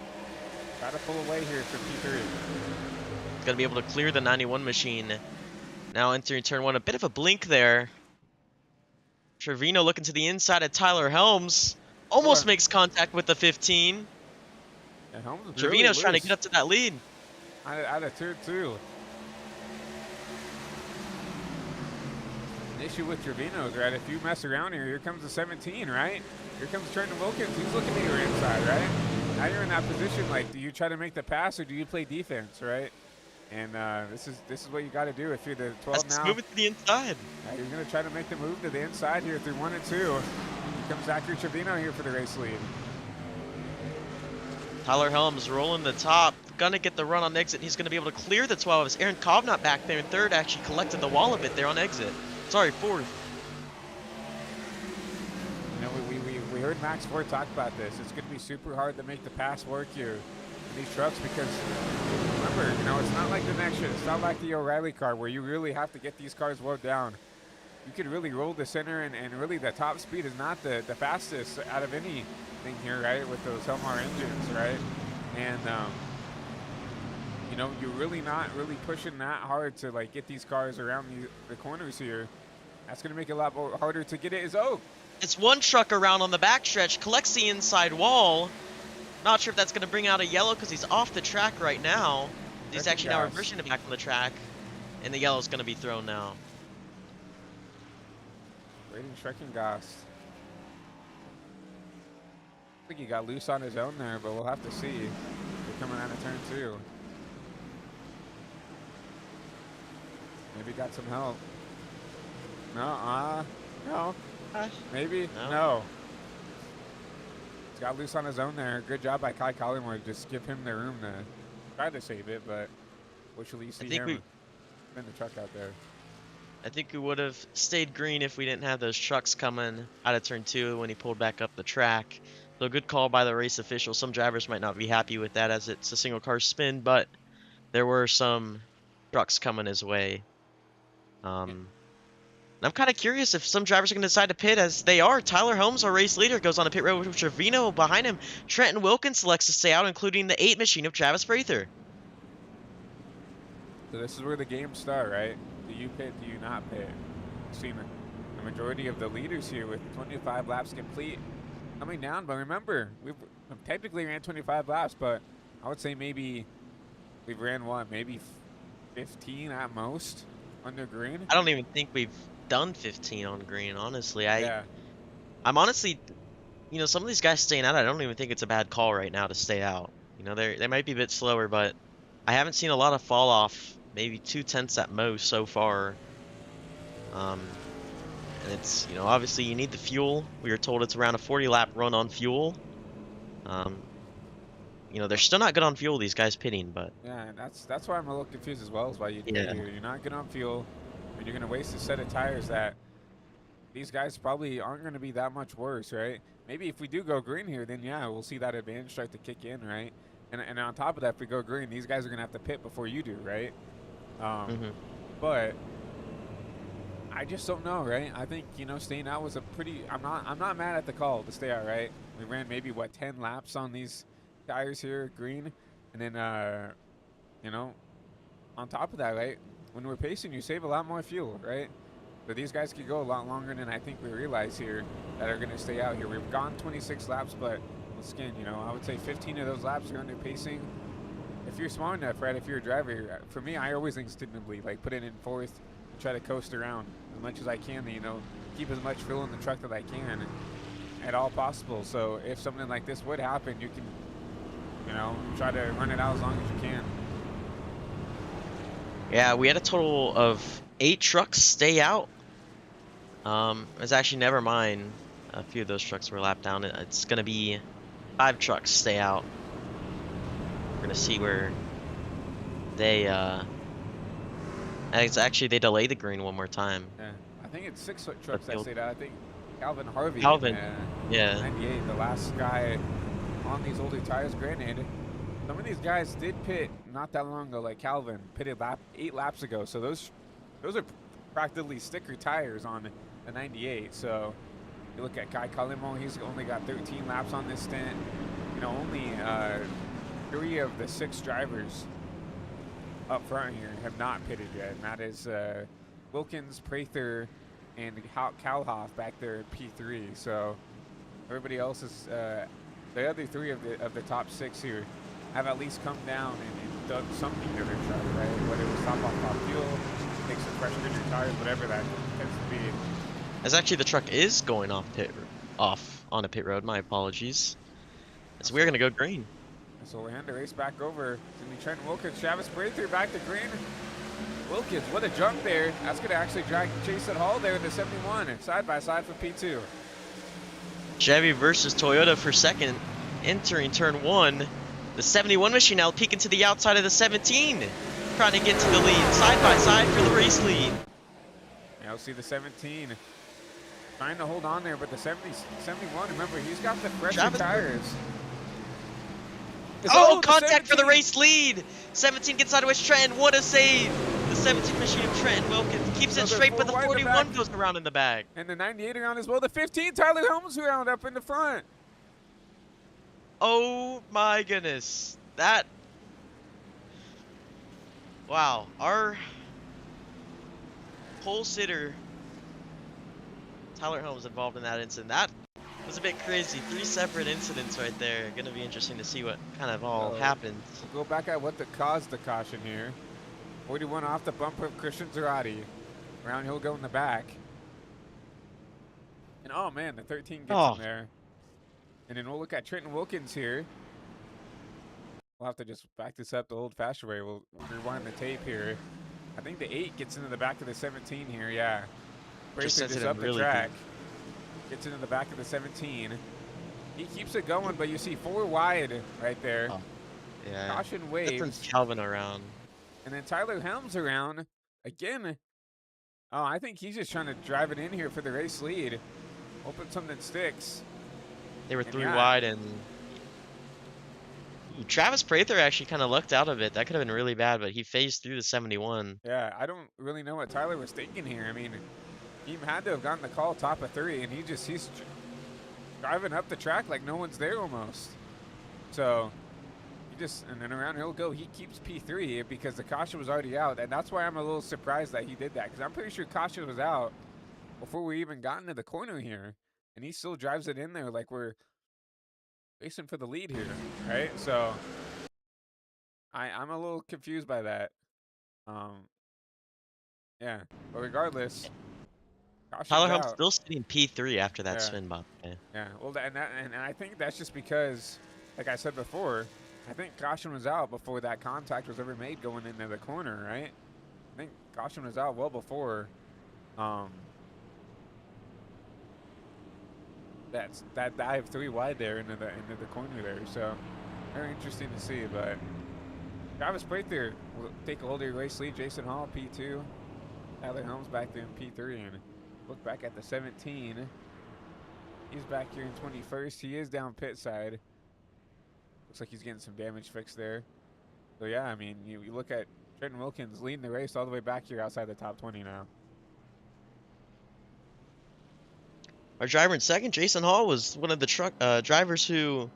Try to pull away here for P3. Going to be able to clear the 91 machine. Now entering turn one, a bit of a blink there. Trevino looking to the inside at Tyler Helms. Almost makes contact with the 15. Yeah, Helms is Trevino's really trying to get up to that lead. Out of turn two. An issue with Trevino is, right, if you mess around here comes the 17, right? Here comes Trenton Wilkins. He's looking at your inside, right? Now you're in that position, like, do you try to make the pass or do you play defense, right? And this is what you got to do if you're the 12 now. Move it to the inside. You're going to try to make the move to the inside here through 1 and 2. Here comes Zachary Trevino here for the race lead. Tyler Helms rolling the top. Gonna get the run on exit. He's gonna be able to clear the 12. As Aaron Cobnott back there in third actually collected the wall a bit there on exit. Sorry, fourth. You know, we heard Max Ford talk about this. It's going to be super hard to make the pass work here in these trucks because, remember, you know, it's not like the next year. It's not like the O'Reilly car where you really have to get these cars slowed down. You could really roll the center, and really the top speed is not the fastest out of anything here, right, with those Helmar engines, right? And, you know, you're really not really pushing that hard to, like, get these cars around the corners here. That's going to make it a lot more harder to get it as Oak. It's one truck around on the backstretch, collects the inside wall. Not sure if that's going to bring out a yellow because he's off the track right now. He's actually now reversing it back on the track, and the yellow's going to be thrown now. Rating Schreckengost. I think he got loose on his own there, but we'll have to see. They're coming out of turn 2. Maybe got some help. No, no. Maybe? No. He's got loose on his own there. Good job by Kai Collingwood. Just give him the room to try to save it, but which will you see him spin the truck out there. I think we would have stayed green if we didn't have those trucks coming out of turn 2 when he pulled back up the track. So good call by the race official. Some drivers might not be happy with that as it's a single car spin, but there were some trucks coming his way. And I'm kind of curious if some drivers are going to decide to pit, as they are. Tyler Holmes, our race leader, goes on a pit road with Trevino behind him. Trenton Wilkins selects to stay out, including the 8 machine of Travis Prather. So this is where the games start, right? Do you pit? Do you not pit? Seen the majority of the leaders here with 25 laps complete coming down, but remember, we've technically ran 25 laps, but I would say maybe we've ran what, maybe 15 at most under green. I don't even think we've done 15 on green, honestly. Yeah. I'm honestly, you know, some of these guys staying out, I don't even think it's a bad call right now to stay out. You know, they might be a bit slower, but I haven't seen a lot of fall off, maybe 2/10 at most so far. And it's, you know, obviously you need the fuel. We were told it's around a 40 lap run on fuel. You know, they're still not good on fuel, these guys pitting, but Yeah, and that's why I'm a little confused as well, is why you Yeah. you're not good on fuel, and you're gonna waste a set of tires that these guys probably aren't gonna be that much worse, right? Maybe if we do go green here, then yeah, we'll see that advantage start to kick in, right? And on top of that, if we go green, these guys are gonna have to pit before you do, right? But I just don't know, right? I think, you know, staying out was a pretty. I'm not mad at the call to stay out, right? We ran maybe what 10 laps on these tires here, green, and then you know, on top of that, right? When we're pacing, you save a lot more fuel, right? So these guys could go a lot longer than I think we realize here that are going to stay out here. We've gone 26 laps, but once again, you know, I would say 15 of those laps are under pacing. If you're smart enough, right? If you're a driver, for me, I always instinctively like put it in fourth and try to coast around as much as I can. You know, keep as much fuel in the truck that I can at all possible. So if something like this would happen, you can, you know, try to run it out as long as you can. yeah, we had a total of 8 trucks stay out. It's actually, never mind. A few of those trucks were lapped down. It's gonna be 5 trucks stay out. We're gonna see where they it's actually, they delayed the green one more time. Yeah, I think it's 6 trucks that stayed out. I think Calvin Harvey. Yeah. 98, the last guy on these older tires. Granted, some of these guys did pit not that long ago, like Calvin pitted 8 laps ago. So those are practically sticker tires on the 98. So you look at Kai Kalimo, he's only got 13 laps on this stint. You know, only 3 of the 6 drivers up front here have not pitted yet, and that is Wilkins, Prather, and Kalhoff back there at P3. So everybody else is the other 3 of the top 6 here have at least come down and done something to their truck, right? Whether it was top fuel, take some pressure in your tires, whatever that tends to be. As actually, the truck is going off on a pit road. My apologies. So we're gonna go green. So we'll hand the race back over. It's gonna be Trent Wilkins, Travis Prather back to green. Wilkins, what a jump there. That's gonna actually drag Chase at Hall there in the 71, side by side for P2. Chevy versus Toyota for second, entering turn 1. The 71 machine now peeking to the outside of the 17, trying to get to the lead, side by side for the race lead. Now we'll see the 17 trying to hold on there, but the 71, remember, he's got the fresher tires. Oh, contact for the race lead. 17 gets sideways. Trenton, what a save. The 17 machine of Trenton Wilkins keeps it straight, but the 41 goes around in the back. And the 98 around as well. The 15, Tyler Holmes around up in the front. Oh my goodness. Wow. Our pole sitter, Tyler Holmes, involved in that incident. That was a bit crazy. 3 separate incidents right there. Gonna be interesting to see what kind of all happens. We'll go back at what caused the caution here. 41 off the bumper of Christian Zarate. Brown Hill go in the back. And oh man, the 13 gets in there. And then we'll look at Trenton Wilkins here. We'll have to just back this up the old-fashioned way. We'll rewind the tape here. I think the 8 gets into the back of the 17 here, yeah. Just up the track. Gets into the back of the 17. He keeps it going, but you see 4 wide right there. Oh, yeah. Caution waves. Calvin around. And then Tyler Helms around again. Oh, I think he's just trying to drive it in here for the race lead. Hoping something sticks. They were 3 wide, and Travis Prather actually kind of lucked out of it. That could have been really bad, but he phased through the 71. Yeah, I don't really know what Tyler was thinking here. I mean, Team had to have gotten the call top of 3, and he's driving up the track like no one's there almost. So and then around he'll go. He keeps P3 because the caution was already out, and that's why I'm a little surprised that he did that, because I'm pretty sure caution was out before we even got into the corner here, and he still drives it in there like we're racing for the lead here, right? So I'm a little confused by that. Yeah, but regardless, Tyler caution's Hump's out. still sitting P3 after that Yeah. spin bump. Yeah, well, and I think that's just because, like I said before, I think caution was out before that contact was ever made going into the corner, right? I think caution was out well before that dive 3 wide there into the corner there. So very interesting to see. But Travis Prather will take a hold of your race lead. Jason Hall P2, Tyler Helms back there in P3, and look back at the 17. He's back here in 21st. He is down pit side. Looks like he's getting some damage fixed there. So yeah, I mean, you look at Trenton Wilkins leading the race all the way back here outside the top 20 now. Our driver in second, Jason Hall, was one of the drivers who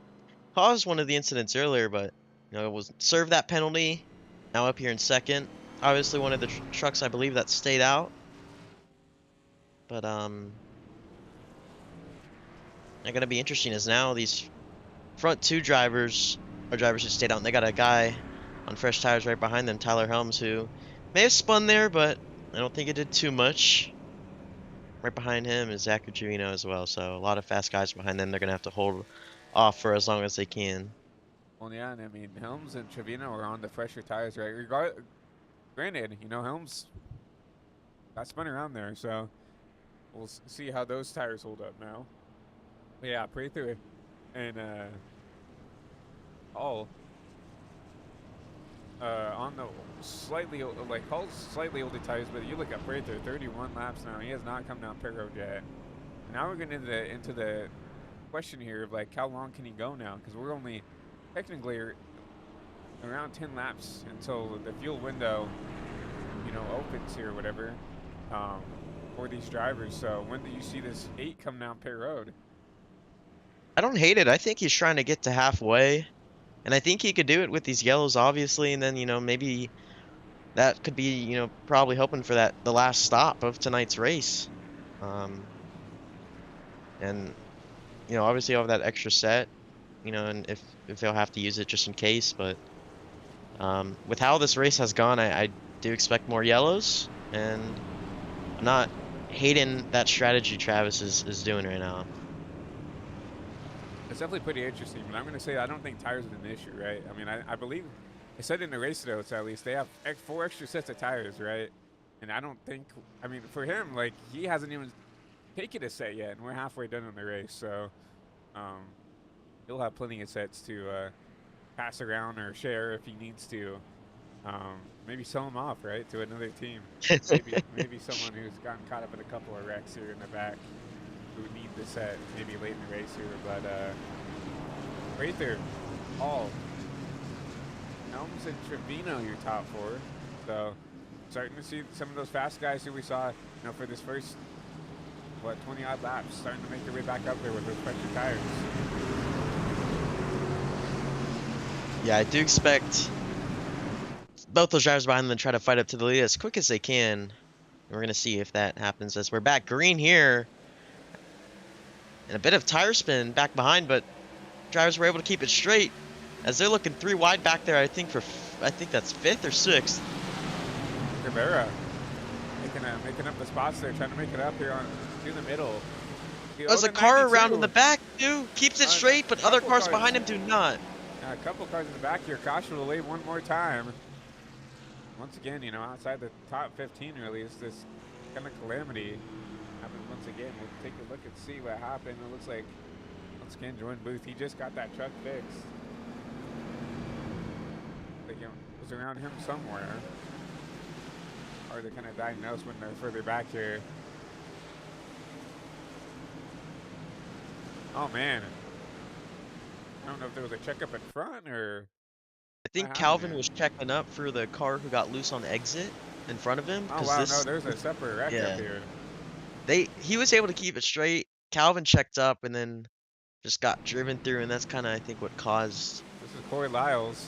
caused one of the incidents earlier, but was served that penalty. Now up here in second. Obviously, one of the trucks, I believe, that stayed out. But going to be interesting is now these front 2 drivers are drivers who stayed out, and they got a guy on fresh tires right behind them, Tyler Helms, who may have spun there, but I don't think it did too much. Right behind him is Zachary Trevino as well, so a lot of fast guys behind them. They're going to have to hold off for as long as they can. Well, yeah, and I mean, Helms and Trevino are on the fresher tires, right? Granted, Helms got spun around there, so we'll see how those tires hold up now. But yeah, Prather and Hall on the slightly, like Hall's slightly older tires, but you look at Prather, 31 laps now. He has not come down pit road yet. And now we're getting into the question here of like how long can he go now? Because we're only technically around 10 laps until the fuel window, opens here or whatever, for these drivers. So when do you see this 8 come down pit road? I don't hate it. I think he's trying to get to halfway, and I think he could do it with these yellows, obviously, and then maybe that could be probably hoping for the last stop of tonight's race, and obviously all of that extra set, and if they'll have to use it just in case, but with how this race has gone, I do expect more yellows, and I'm not hating that strategy Travis is doing right now. It's definitely pretty interesting, but I'm going to say I don't think tires is an issue, right? I mean, I believe it said in the race notes at least they have 4 extra sets of tires, right? And I don't think, I mean, for him, like, he hasn't even taken a set yet, and we're halfway done in the race, so he'll have plenty of sets to pass around or share if he needs to. Maybe sell them off, right, to another team. maybe someone who's gotten caught up in a couple of wrecks here in the back who need the set maybe late in the race here, but right there, Hall, Helms and Trevino, your top 4. So starting to see some of those fast guys who we saw, for this first 20 odd laps, starting to make their way back up there with those pressure tires. Yeah, I do expect both those drivers behind them to try to fight up to the lead as quick as they can. And we're gonna see if that happens as we're back green here. And a bit of tire spin back behind, but drivers were able to keep it straight as they're looking 3 wide back there. I think that's 5th or 6th. Rivera making up the spots there, trying to make it up here through the middle. There's a car around in the back too, keeps it straight, but other cars behind him do not. A couple cars in the back here. Caution will leave one more time. Once again, outside the top 15 really, it's this kind of calamity. Once again, we'll take a look and see what happened. It looks like, once again, Jordan Booth, he just got that truck fixed. It was around him somewhere. Hard to kind of diagnose when they're further back here. Oh, man. I don't know if there was a checkup in front or... I think Calvin was checking up for the car who got loose on exit in front of him. Oh, wow, no, there's a separate wreck up here. he was able to keep it straight. Calvin checked up and then just got driven through, and that's kind of I think what caused. This is Corey Lyles.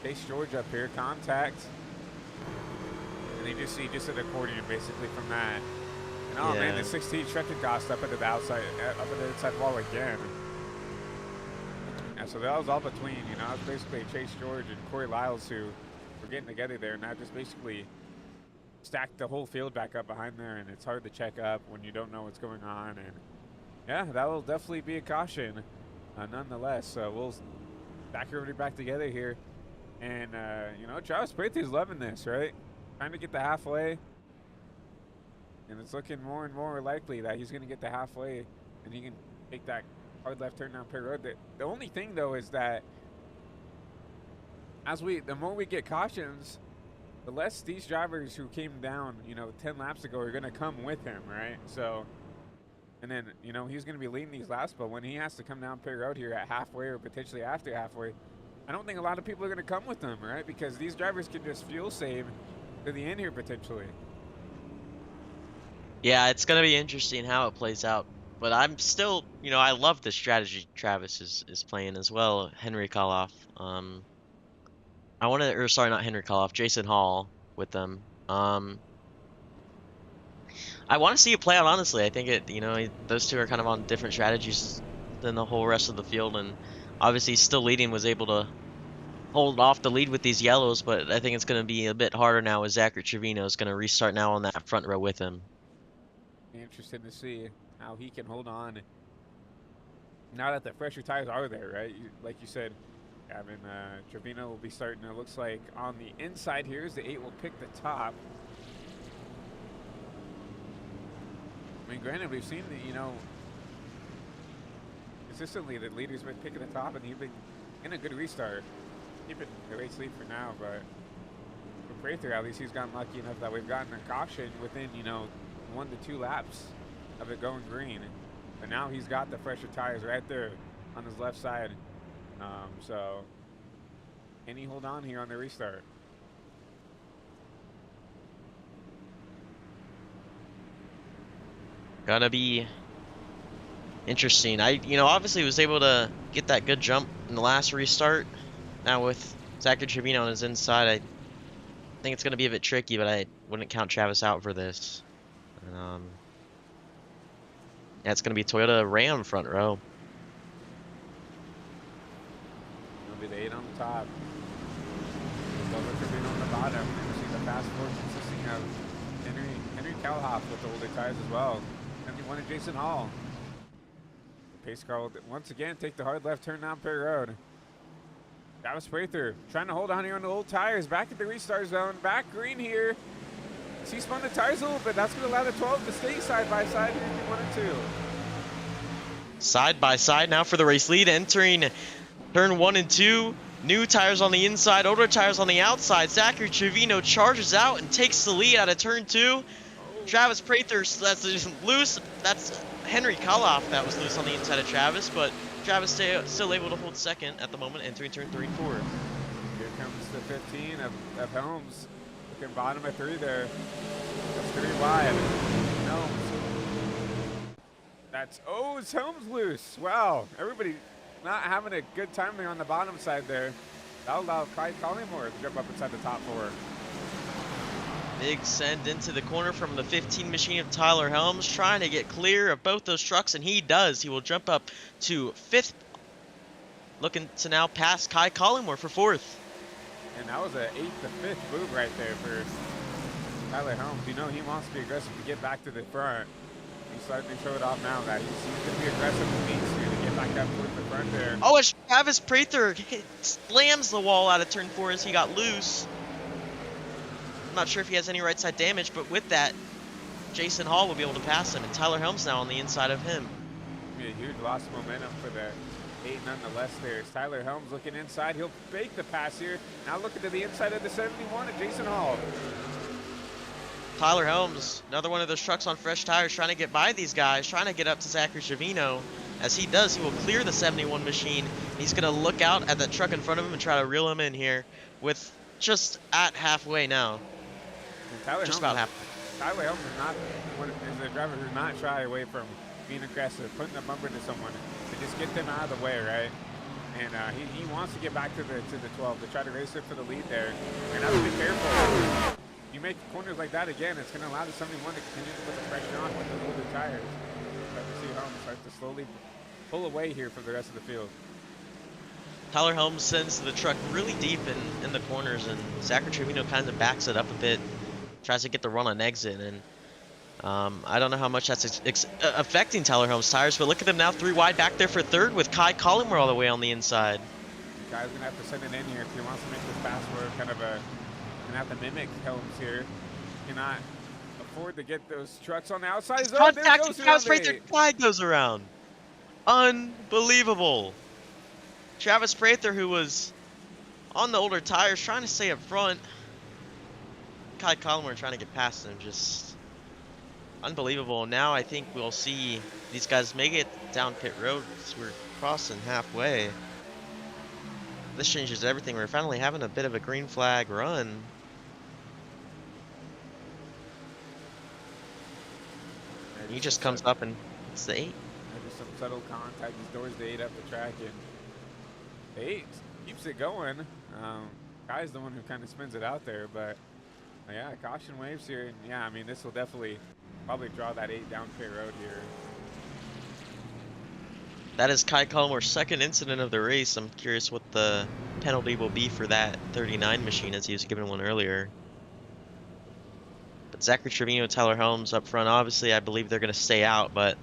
Chase George up here, contact. And he just did accordion basically from that. And oh man, Yeah. the 16 Shrekken Gost up at the outside, up at the inside wall again. And so that was all between, you know, it was basically Chase George and Corey Lyles who were getting together there, and that just basically stacked the whole field back up behind there, and it's hard to check up when you don't know what's going on. And yeah, that will definitely be a caution, nonetheless. We'll stack everybody back together here, and you know, Travis Prather's loving this, right? Trying to get the halfway, and it's looking more and more likely that he's going to get the halfway, and he can take that hard left turn down Perry Road. The only thing though is that the more we get cautions, the less these drivers who came down, you know, 10 laps ago are going to come with him, right? So, and then, you know, he's going to be leading these laps, but when he has to come down Perry Road here at halfway or potentially after halfway, I don't think a lot of people are going to come with him, right? Because these drivers can just fuel save to the end here potentially. Yeah, it's gonna be interesting how it plays out. But I'm still, you know, I love the strategy Travis is playing as well. Henry Koloff. I want to, or sorry, not Henry Koloff, Jason Hall with them. I want to see it play out, honestly. I think it, you know, those two are kind of on different strategies than the whole rest of the field, and obviously still leading, was able to hold off the lead with these yellows, but I think it's going to be a bit harder now as Zachary Trevino is going to restart now on that front row with him. Interesting to see how he can hold on now that the fresher tires are there, right? Like you said, Gavin, Trevino will be starting, it looks like, on the inside here as the 8 will pick the top. I mean, granted, we've seen the, you know, consistently the leaders been picking the top, and he's been in a good restart. Keeping the race lead for now, but for Prather, at least he's gotten lucky enough that we've gotten a caution within, you know, 1 to 2 laps of it going green. But now he's got the fresher tires right there on his left side. So can he hold on here on the restart? Gonna be interesting. You know, obviously was able to get that good jump in the last restart. Now with Zachary Trevino on his inside, I think it's gonna be a bit tricky, but I wouldn't count Travis out for this. Yeah, it's gonna be Toyota Ram front row. It'll be the 8 on the top. Silver Trevino on the bottom. We see the fast four consisting of Henry Kalhoff with the older tires as well. And we wanted Jason Hall. The pace car will once again take the hard left turn down Perry Road. Travis Prather trying to hold on here on the old tires. Back at the restart zone. Back green here. He spun the tires a little bit. That's going to allow the 12 to stay side by side here in 1 and 2. Side by side now for the race lead, entering turn 1 and 2. New tires on the inside, older tires on the outside. Zachary Trevino charges out and takes the lead out of turn 2. Travis Prather, that's loose. That's Henry Koloff that was loose on the inside of Travis, but Travis still able to hold second at the moment, entering turn 3 and 4. Here comes the 15 of Helms. Looking bottom of 3 there. That's 3 wide. Helms. It's Helms loose. Wow. Everybody not having a good time there on the bottom side there. That'll allow Kai Collymore to jump up inside the top 4. Big send into the corner from the 15 machine of Tyler Helms, trying to get clear of both those trucks, and he does. He will jump up to 5th, looking to now pass Kai Collymore for 4th. And that was an 8th to 5th move right there for Tyler Helms. You know he wants to be aggressive to get back to the front. He's starting to show it off now that he's going to be aggressive and needs to get back up towards the front there. Oh, as Travis Prather slams the wall out of turn 4 as he got loose. I'm not sure if he has any right side damage, but with that, Jason Hall will be able to pass him, and Tyler Helms now on the inside of him. Be a huge loss of momentum for the 8 nonetheless there. As Tyler Helms looking inside, he'll fake the pass here. Now looking to the inside of the 71 of Jason Hall. Tyler Helms, another one of those trucks on fresh tires, trying to get by these guys, trying to get up to Zachary Trevino. As he does, he will clear the 71 machine. He's going to look out at that truck in front of him and try to reel him in here with just at halfway now. Tyler just Helms, about half. Tyler Helms is a driver who's not shy away from being aggressive, putting a bumper into someone to just get them out of the way, right? And he wants to get back to the 12 to try to race it for the lead there. And have to be careful. You make corners like that again, it's going to allow the 71 to continue to put the pressure on with the older tires. Start to see Helms start to slowly pull away here from the rest of the field. Tyler Helms sends the truck really deep in the corners, and Zachary Trevino kind of backs it up a bit, tries to get the run on exit, and I don't know how much that's affecting Tyler Helms' tires, but look at them now, 3 wide back there for third with Kai Collingwood all the way on the inside. Kai's going to have to send it in here if he wants to make this pass for kind of a, going to have to mimic Helms here. Cannot afford to get those trucks on the outside. Contact the house right there, flag goes around. Unbelievable. Travis Prather, who was on the older tires, trying to stay up front. Kai Collingwood trying to get past him, just unbelievable. Now I think we'll see these guys make it down pit road. We're crossing halfway. This changes everything. We're finally having a bit of a green flag run. He just comes up and it's the 8. Just some subtle contact. These doors the 8 up the track, and the 8 keeps it going. Kai's the one who kind of spins it out there, but yeah, caution waves here. And yeah, I mean, this will definitely probably draw that 8 down pit road here. That is Kai Collingwood's second incident of the race. I'm curious what the penalty will be for that 39 machine, as he was given one earlier. But Zachary Trevino and Tyler Helms up front, obviously I believe they're going to stay out, but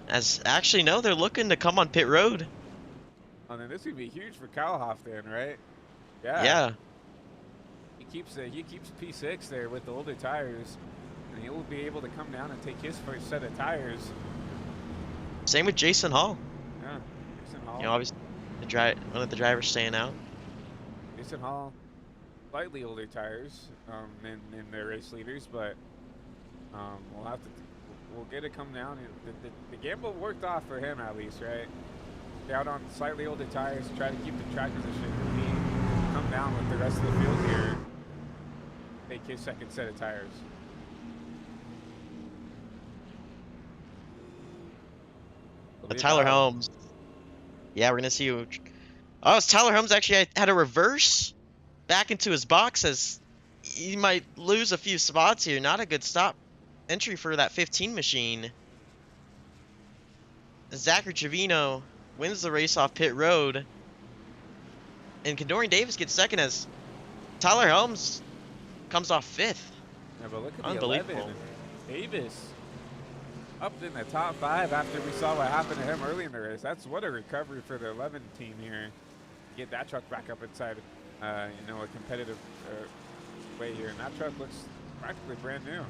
actually no, they're looking to come on pit road. Oh, then this would be huge for Kalhoff then, right? Yeah. Yeah. He keeps P6 there with the older tires, and he will be able to come down and take his first set of tires. Same with Jason Hall. Yeah, Jason Hall. You know, obviously one of the drivers staying out. Jason Hall, slightly older tires than their race leaders, but we'll get it come down. The gamble worked off for him at least, right? Out on slightly older tires to try to keep the track position. He come down with the rest of the field here. Take his second set of tires. Tyler Helms. Yeah, we're gonna see you. Oh, it's Tyler Helms actually had a reverse back into his box, as he might lose a few spots here. Not a good stop entry for that 15 machine. Zachary Trevino wins the race off pit road, and Kendorian Davis gets second as Tyler Helms comes off 5th. Yeah, but look at unbelievable. The 11. Davis up in the top 5 after we saw what happened to him early in the race. That's what a recovery for the 11 team here. Get that truck back up inside, a competitive way here, and that truck looks practically brand new.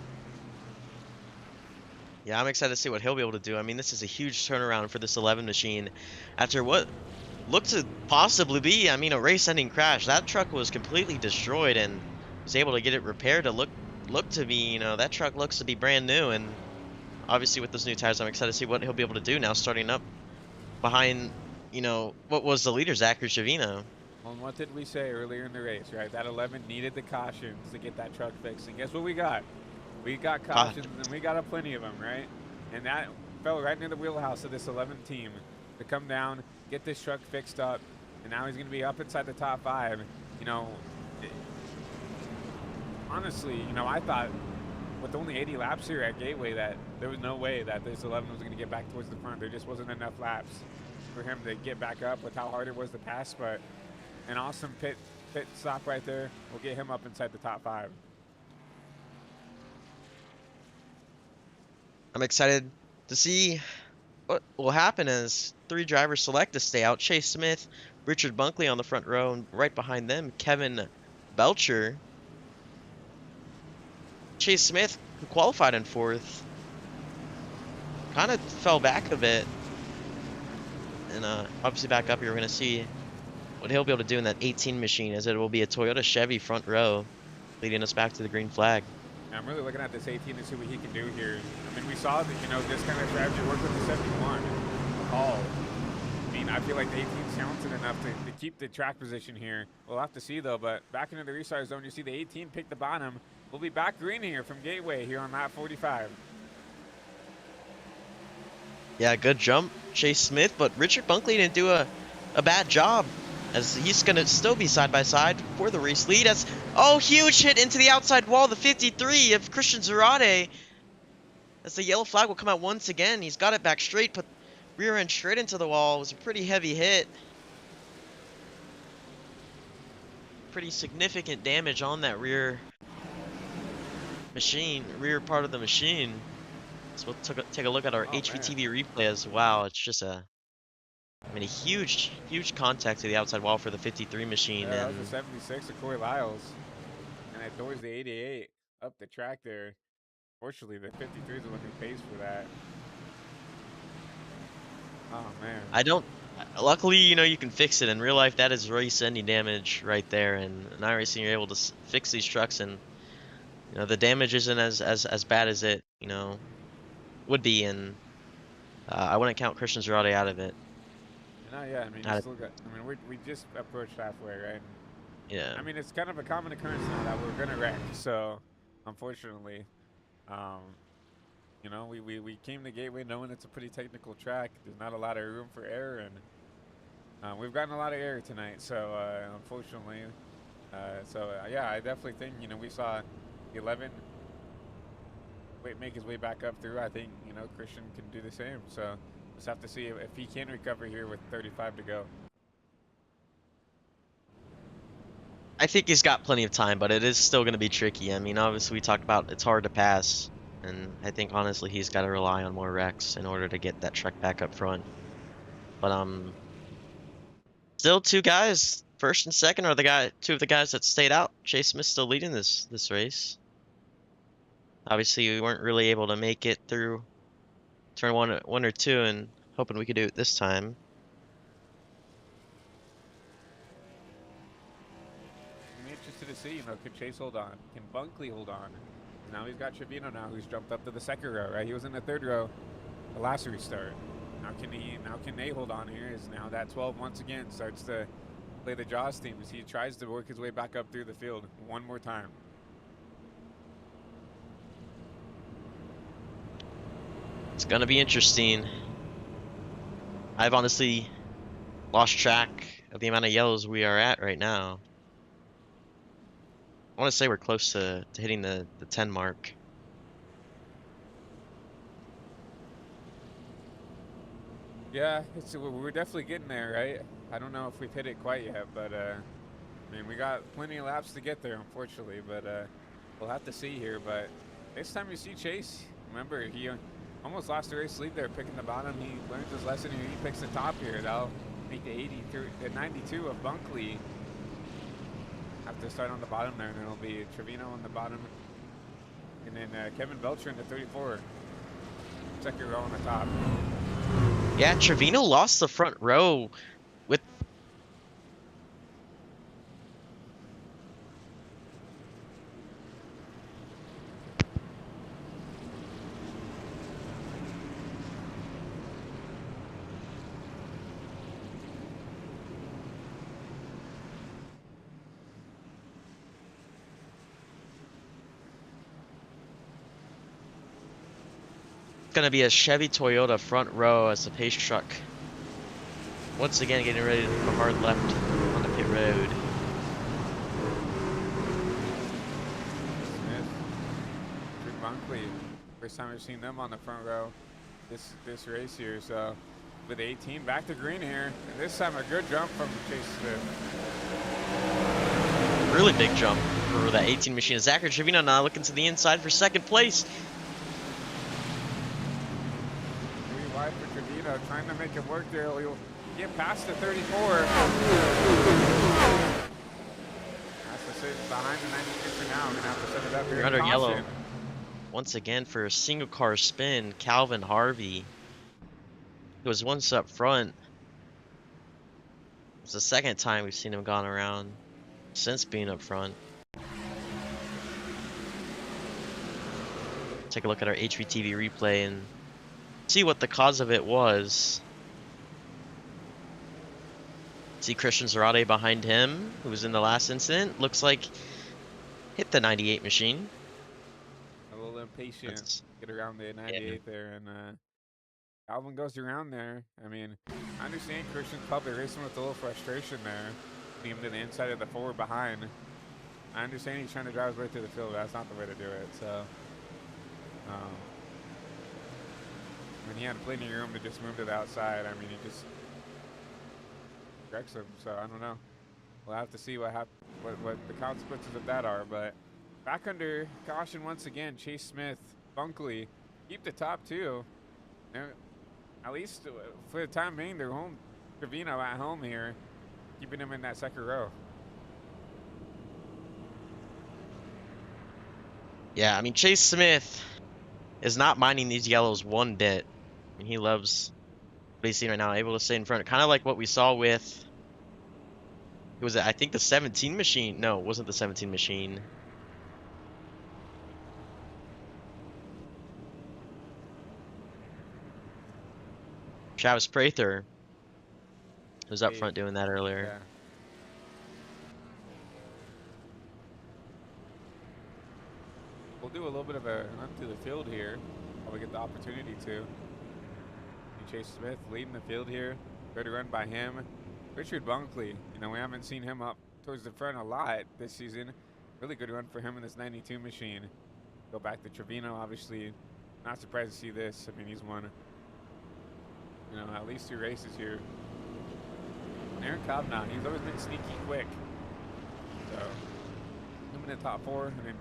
Yeah, I'm excited to see what he'll be able to do. I mean, this is a huge turnaround for this 11 machine after what looked to possibly be, a race-ending crash. That truck was completely destroyed, and was able to get it repaired to look to be, that truck looks to be brand new. And obviously with those new tires, I'm excited to see what he'll be able to do now, starting up behind, what was the leader, Zachary Trevino. Well, and what did we say earlier in the race, right? That 11 needed the cautions to get that truck fixed, and guess what we got? We got cautions, and we got plenty of them, right? And that fell right near the wheelhouse of this 11 team to come down, get this truck fixed up, and now he's going to be up inside the top 5. Honestly, I thought with only 80 laps here at Gateway that there was no way that this 11 was going to get back towards the front. There just wasn't enough laps for him to get back up with how hard it was to pass, but an awesome pit stop right there will get him up inside the top 5. I'm excited to see what will happen as 3 drivers select to stay out. Chase Smith, Richard Bunkley on the front row, and right behind them, Kevin Belcher. Chase Smith, who qualified in 4th, kind of fell back a bit. And obviously back up here, we're going to see what he'll be able to do in that 18 machine, as it will be a Toyota Chevy front row, leading us back to the green flag. I'm really looking at this 18 to see what he can do here. I mean, we saw that, this kind of strategy worked with the 71 Hall. I mean, I feel like the 18's talented enough to keep the track position here. We'll have to see, though, but back into the restart zone, you see the 18 pick the bottom, We'll be back green here from Gateway here on lap 45. Yeah, good jump, Chase Smith, but Richard Bunkley didn't do a bad job, as he's going to still be side by side for the race lead. As huge hit into the outside wall, the 53 of Christian Zarate. As the yellow flag will come out once again. He's got it back straight, put rear end straight into the wall. It was a pretty heavy hit. Pretty significant damage on that rear part of the machine. So we'll take a look at our HVTV replay as wow. It's just a huge contact to the outside wall for the 53 machine. Yeah, that was a 76 of Corey Lyles. And it doors the 88 up the track there. Fortunately, the 53 is the one who pays for that. Oh, man. Luckily, you can fix it. In real life, that is race-ending damage right there. And in iRacing, you're able to fix these trucks, and the damage isn't as bad as it would be. And I wouldn't count Christian Zarate out of it. No, yeah, I mean, you still got. I mean, we just approached halfway, right? Yeah. I mean, it's kind of a common occurrence now that we're gonna wreck. So, unfortunately, we came to Gateway knowing it's a pretty technical track. There's not a lot of room for error, and we've gotten a lot of error tonight. So, unfortunately, yeah, I definitely think we saw 11 make his way back up through. I think Christian can do the same. So. Just have to see if he can recover here with 35 to go. I think he's got plenty of time, but it is still going to be tricky. I mean, obviously we talked about it's hard to pass, and I think honestly he's got to rely on more wrecks in order to get that truck back up front. But still two guys, first and second, are two of the guys that stayed out. Chase Smith still leading this race. Obviously we weren't really able to make it through turn one or two, and hoping we could do it this time. I'm interested to see, could Chase hold on? Can Bunkley hold on? Now he's got Trevino now, who's jumped up to the second row, right? He was in the third row the last restart. Now can they hold on here? Is now that 12 once again starts to play the Jaws team as he tries to work his way back up through the field one more time. It's gonna be interesting. I've honestly lost track of the amount of yellows we are at right now. I want to say we're close to hitting the 10 mark. Yeah, we're definitely getting there, right? I don't know if we've hit it quite yet, but I mean, we got plenty of laps to get there, unfortunately. But we'll have to see here. But next time you see Chase, remember he almost lost the race lead there, picking the bottom. He learns his lesson here. He picks the top here. That'll make the 92 of Bunkley have to start on the bottom there, and then it'll be Trevino on the bottom, and then Kevin Belcher in the 34. Second row on the top. Yeah, Trevino lost the front row with. Gonna be a Chevy Toyota front row as the pace truck once again getting ready to move a hard left on the pit road. Smith, Drew Bunkley, first time we've seen them on the front row this race here. So with 18 back to green here, and this time a good jump from Chase Smith. Really big jump for that 18 machine. Zachary Trevino now looking to the inside for second place. Wide for Trevino, trying to make it work there. He'll get past the 34. Has to sit behind the 92 for now. We're gonna have to set it up here. We're under yellow once again for a single car spin. Calvin Harvey. He was once up front. It's the second time we've seen him gone around since being up front. Take a look at our HVTV replay and see what the cause of it was. See Christian Zarate behind him, who was in the last incident. Looks like hit the 98 machine. impatient. Get around the 98 yeah. there, and Alvin goes around there. I mean, I understand Christian's probably racing with a little frustration there. Getting him to the inside of the forward behind. I understand he's trying to drive his way through the field, but that's not the way to do it. So, when he had plenty of room to just move to the outside, I mean, he just wrecks him. So I don't know. We'll have to see what the consequences of that are. But back under caution once again. Chase Smith, Bunkley, keep the top two. At least for the time being, they're home. Trevino at home here, keeping him in that second row. Yeah, I mean, Chase Smith is not minding these yellows one bit. I mean, he loves what he's seeing right now, able to stay in front. Kind of like what we saw with, it was, I think, the 17 machine. No, it wasn't the 17 machine. Travis Prather was up front doing that earlier. Yeah. We'll do a little bit of a run through the field here while we get the opportunity to. Chase Smith leading the field here. Good run by him. Richard Bunkley, you know, we haven't seen him up towards the front a lot this season. Really good run for him in this 92 machine. Go back to Trevino, obviously. Not surprised to see this. I mean, he's won, you know, at least 2 races here. And Aaron Cobb he's always been sneaky quick. So, him in the top 4. I mean,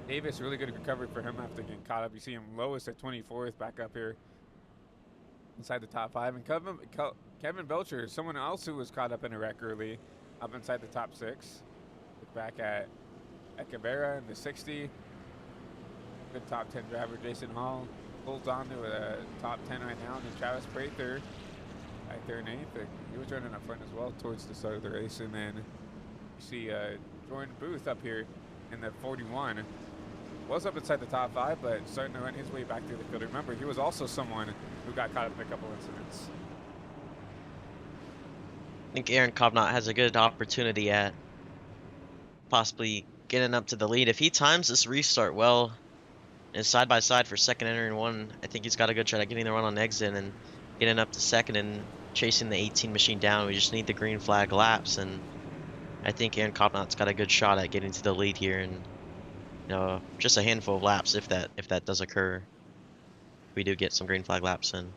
Davis, really good recovery for him after getting caught up. You see him lowest at 24th, back up here inside the top 5. And Kevin Belcher, someone else who was caught up in a wreck early, up inside the top 6. Look back at Cabrera in the 60. Good top 10 driver, Jason Hall. Holds on to a top 10 right now. And then Travis Prather back there in 8th. He was running up front as well towards the start of the race. And then you see Jordan Booth up here in the 41. Was up inside the top 5, but starting to run his way back through the field. Remember, he was also someone who got caught up in a couple incidents. I think Aaron Kovnat has a good opportunity at possibly getting up to the lead. If he times this restart well and side by side for second entering 1, I think he's got a good shot at getting the run on exit and getting up to second and chasing the 18 machine down. We just need the green flag laps, and I think Aaron Kovnat's got a good shot at getting to the lead here, and you know, just a handful of laps if that does occur. We do get some green flag laps in.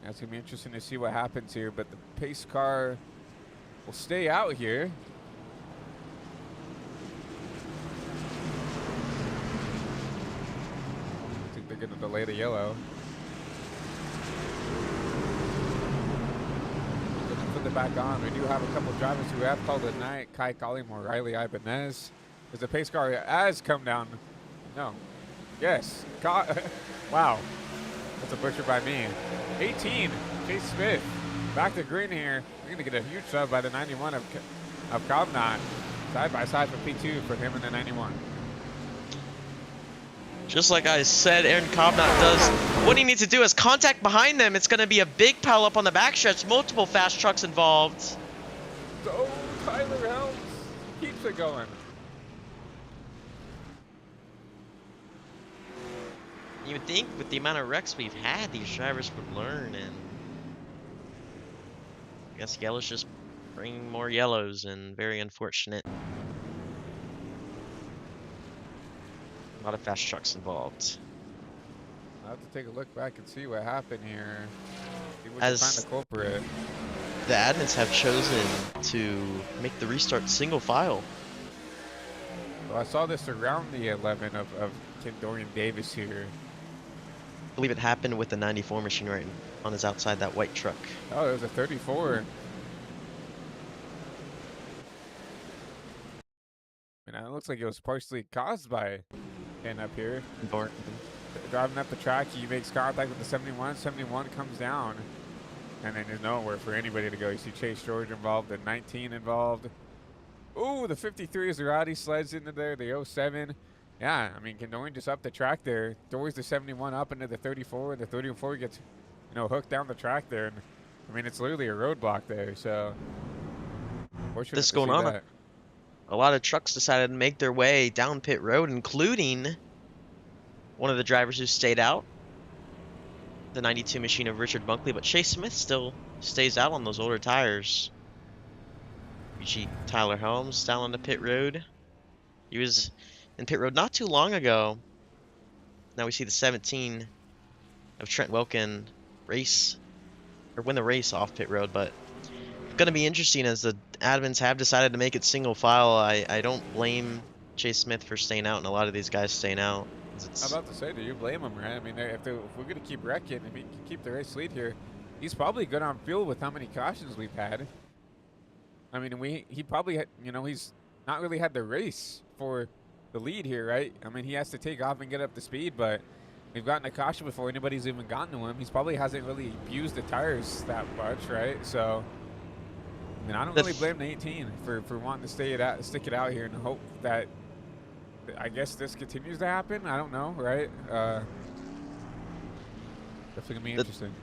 It's going to be interesting to see what happens here, but the pace car will stay out here. I think they're going to delay the yellow. Looking put it back on. We do have a couple of drivers who have called it night. Kai Collymore, Riley Ibanez. As the pace car has come down. No. Yes. Wow. That's a butcher by me. 18, Chase Smith. Back to green here. We're going to get a huge sub by the 91 of Kovnat. Side by side for P2 for him in the 91. Just like I said, Aaron Kovnat does what he needs to do. As contact behind them, it's going to be a big pile up on the backstretch. Multiple fast trucks involved. So Tyler Helms keeps it going. You would think with the amount of wrecks we've had, these drivers would learn, and I guess yellows just bring more yellows, and very unfortunate. A lot of fast trucks involved. I'll have to take a look back and see what happened here. See if we can find the culprit. The admins have chosen to make the restart single file. Well, I saw this around the 11 of Ken Dorian Davis here. I believe it happened with the 94 machine right on his outside that white truck. Oh, it was a 34. I mean, it looks like it was partially caused by Ken up here. Driving up the track, he makes contact with the 71. 71 comes down. And then there's nowhere for anybody to go. You see Chase George involved, the 19 involved. Ooh, the 53 is Zarati slides into there, the 07. Yeah, I mean, Kendorian just up the track there. Dories the 71 up into the 34. The 34 gets, you know, hooked down the track there. And I mean, it's literally a roadblock there. So, this is going on. a lot of trucks decided to make their way down pit road, including one of the drivers who stayed out, the 92 machine of Richard Bunkley, but Chase Smith still stays out on those older tires. You see Tyler Helms down on the pit road. He was in pit road not too long ago. Now we see the 17 of Trent Wilkin win the race off pit road, but it's going to be interesting as the admins have decided to make it single file. I don't blame Chase Smith for staying out and a lot of these guys staying out. I'm about to say, do you blame him, right? I mean, if we're going to keep wrecking, if he can keep the race lead here, he's probably good on fuel with how many cautions we've had. I mean, he probably, he's not really had the race for the lead here, right? I mean, he has to take off and get up to speed, but we've gotten a caution before anybody's even gotten to him. He's probably hasn't really used the tires that much, right? So, I mean, I don't really blame the 18 for wanting to stick it out here and hope that, I guess this continues to happen. I don't know, right? Definitely gonna be interesting.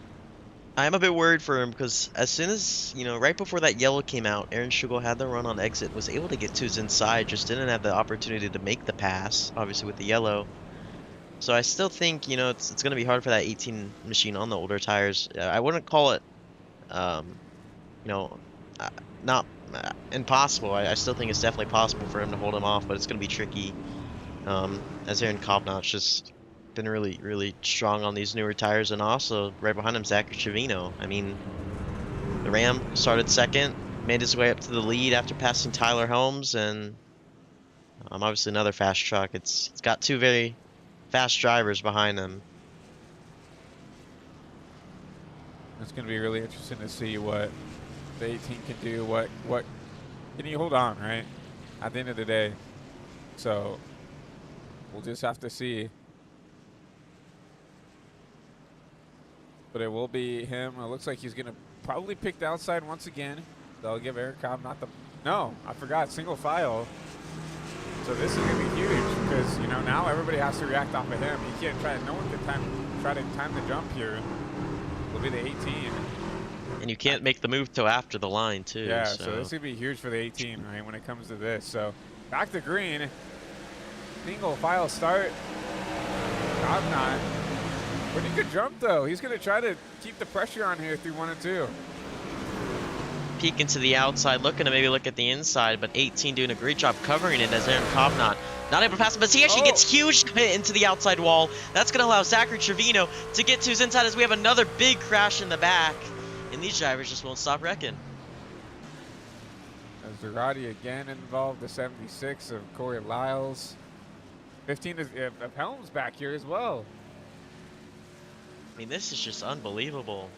I'm a bit worried for him because as soon as, right before that yellow came out, Aaron Schugel had the run on exit, was able to get to his inside, just didn't have the opportunity to make the pass, obviously with the yellow. So I still think, it's going to be hard for that 18 machine on the older tires. I wouldn't call it, not impossible. I still think it's definitely possible for him to hold him off, but it's going to be tricky. As Aaron Kovnat's just been really, really strong on these newer tires, and also right behind him, Zachary Trevino. I mean, the Ram started second, made his way up to the lead after passing Tyler Helms, and obviously another fast truck. It's got two very fast drivers behind them. It's going to be really interesting to see what the 18 can do. What can you hold on, right? At the end of the day. So we'll just have to see. But it will be him. It looks like he's going to probably pick the outside once again. They'll give Eric Cobb not the... No, I forgot. Single file. So this is going to be huge because, now everybody has to react off of him. He can't try... No one can try to time the jump here. It'll be the 18. And you can't make the move till after the line, too. Yeah, so this is going to be huge for the 18, right, when it comes to this. So back to green. Single file start. Cobb not. Pretty good jump, though. He's going to try to keep the pressure on here through 1 and 2. Peeking to the outside, looking to maybe look at the inside, but 18 doing a great job covering it as Aaron Kovnat not able to pass it, but he actually gets huge hit into the outside wall. That's going to allow Zachary Trevino to get to his inside as we have another big crash in the back, and these drivers just won't stop wrecking. As Zerati again involved, the 76 of Corey Lyles. 15 of Helms back here as well. I mean, this is just unbelievable.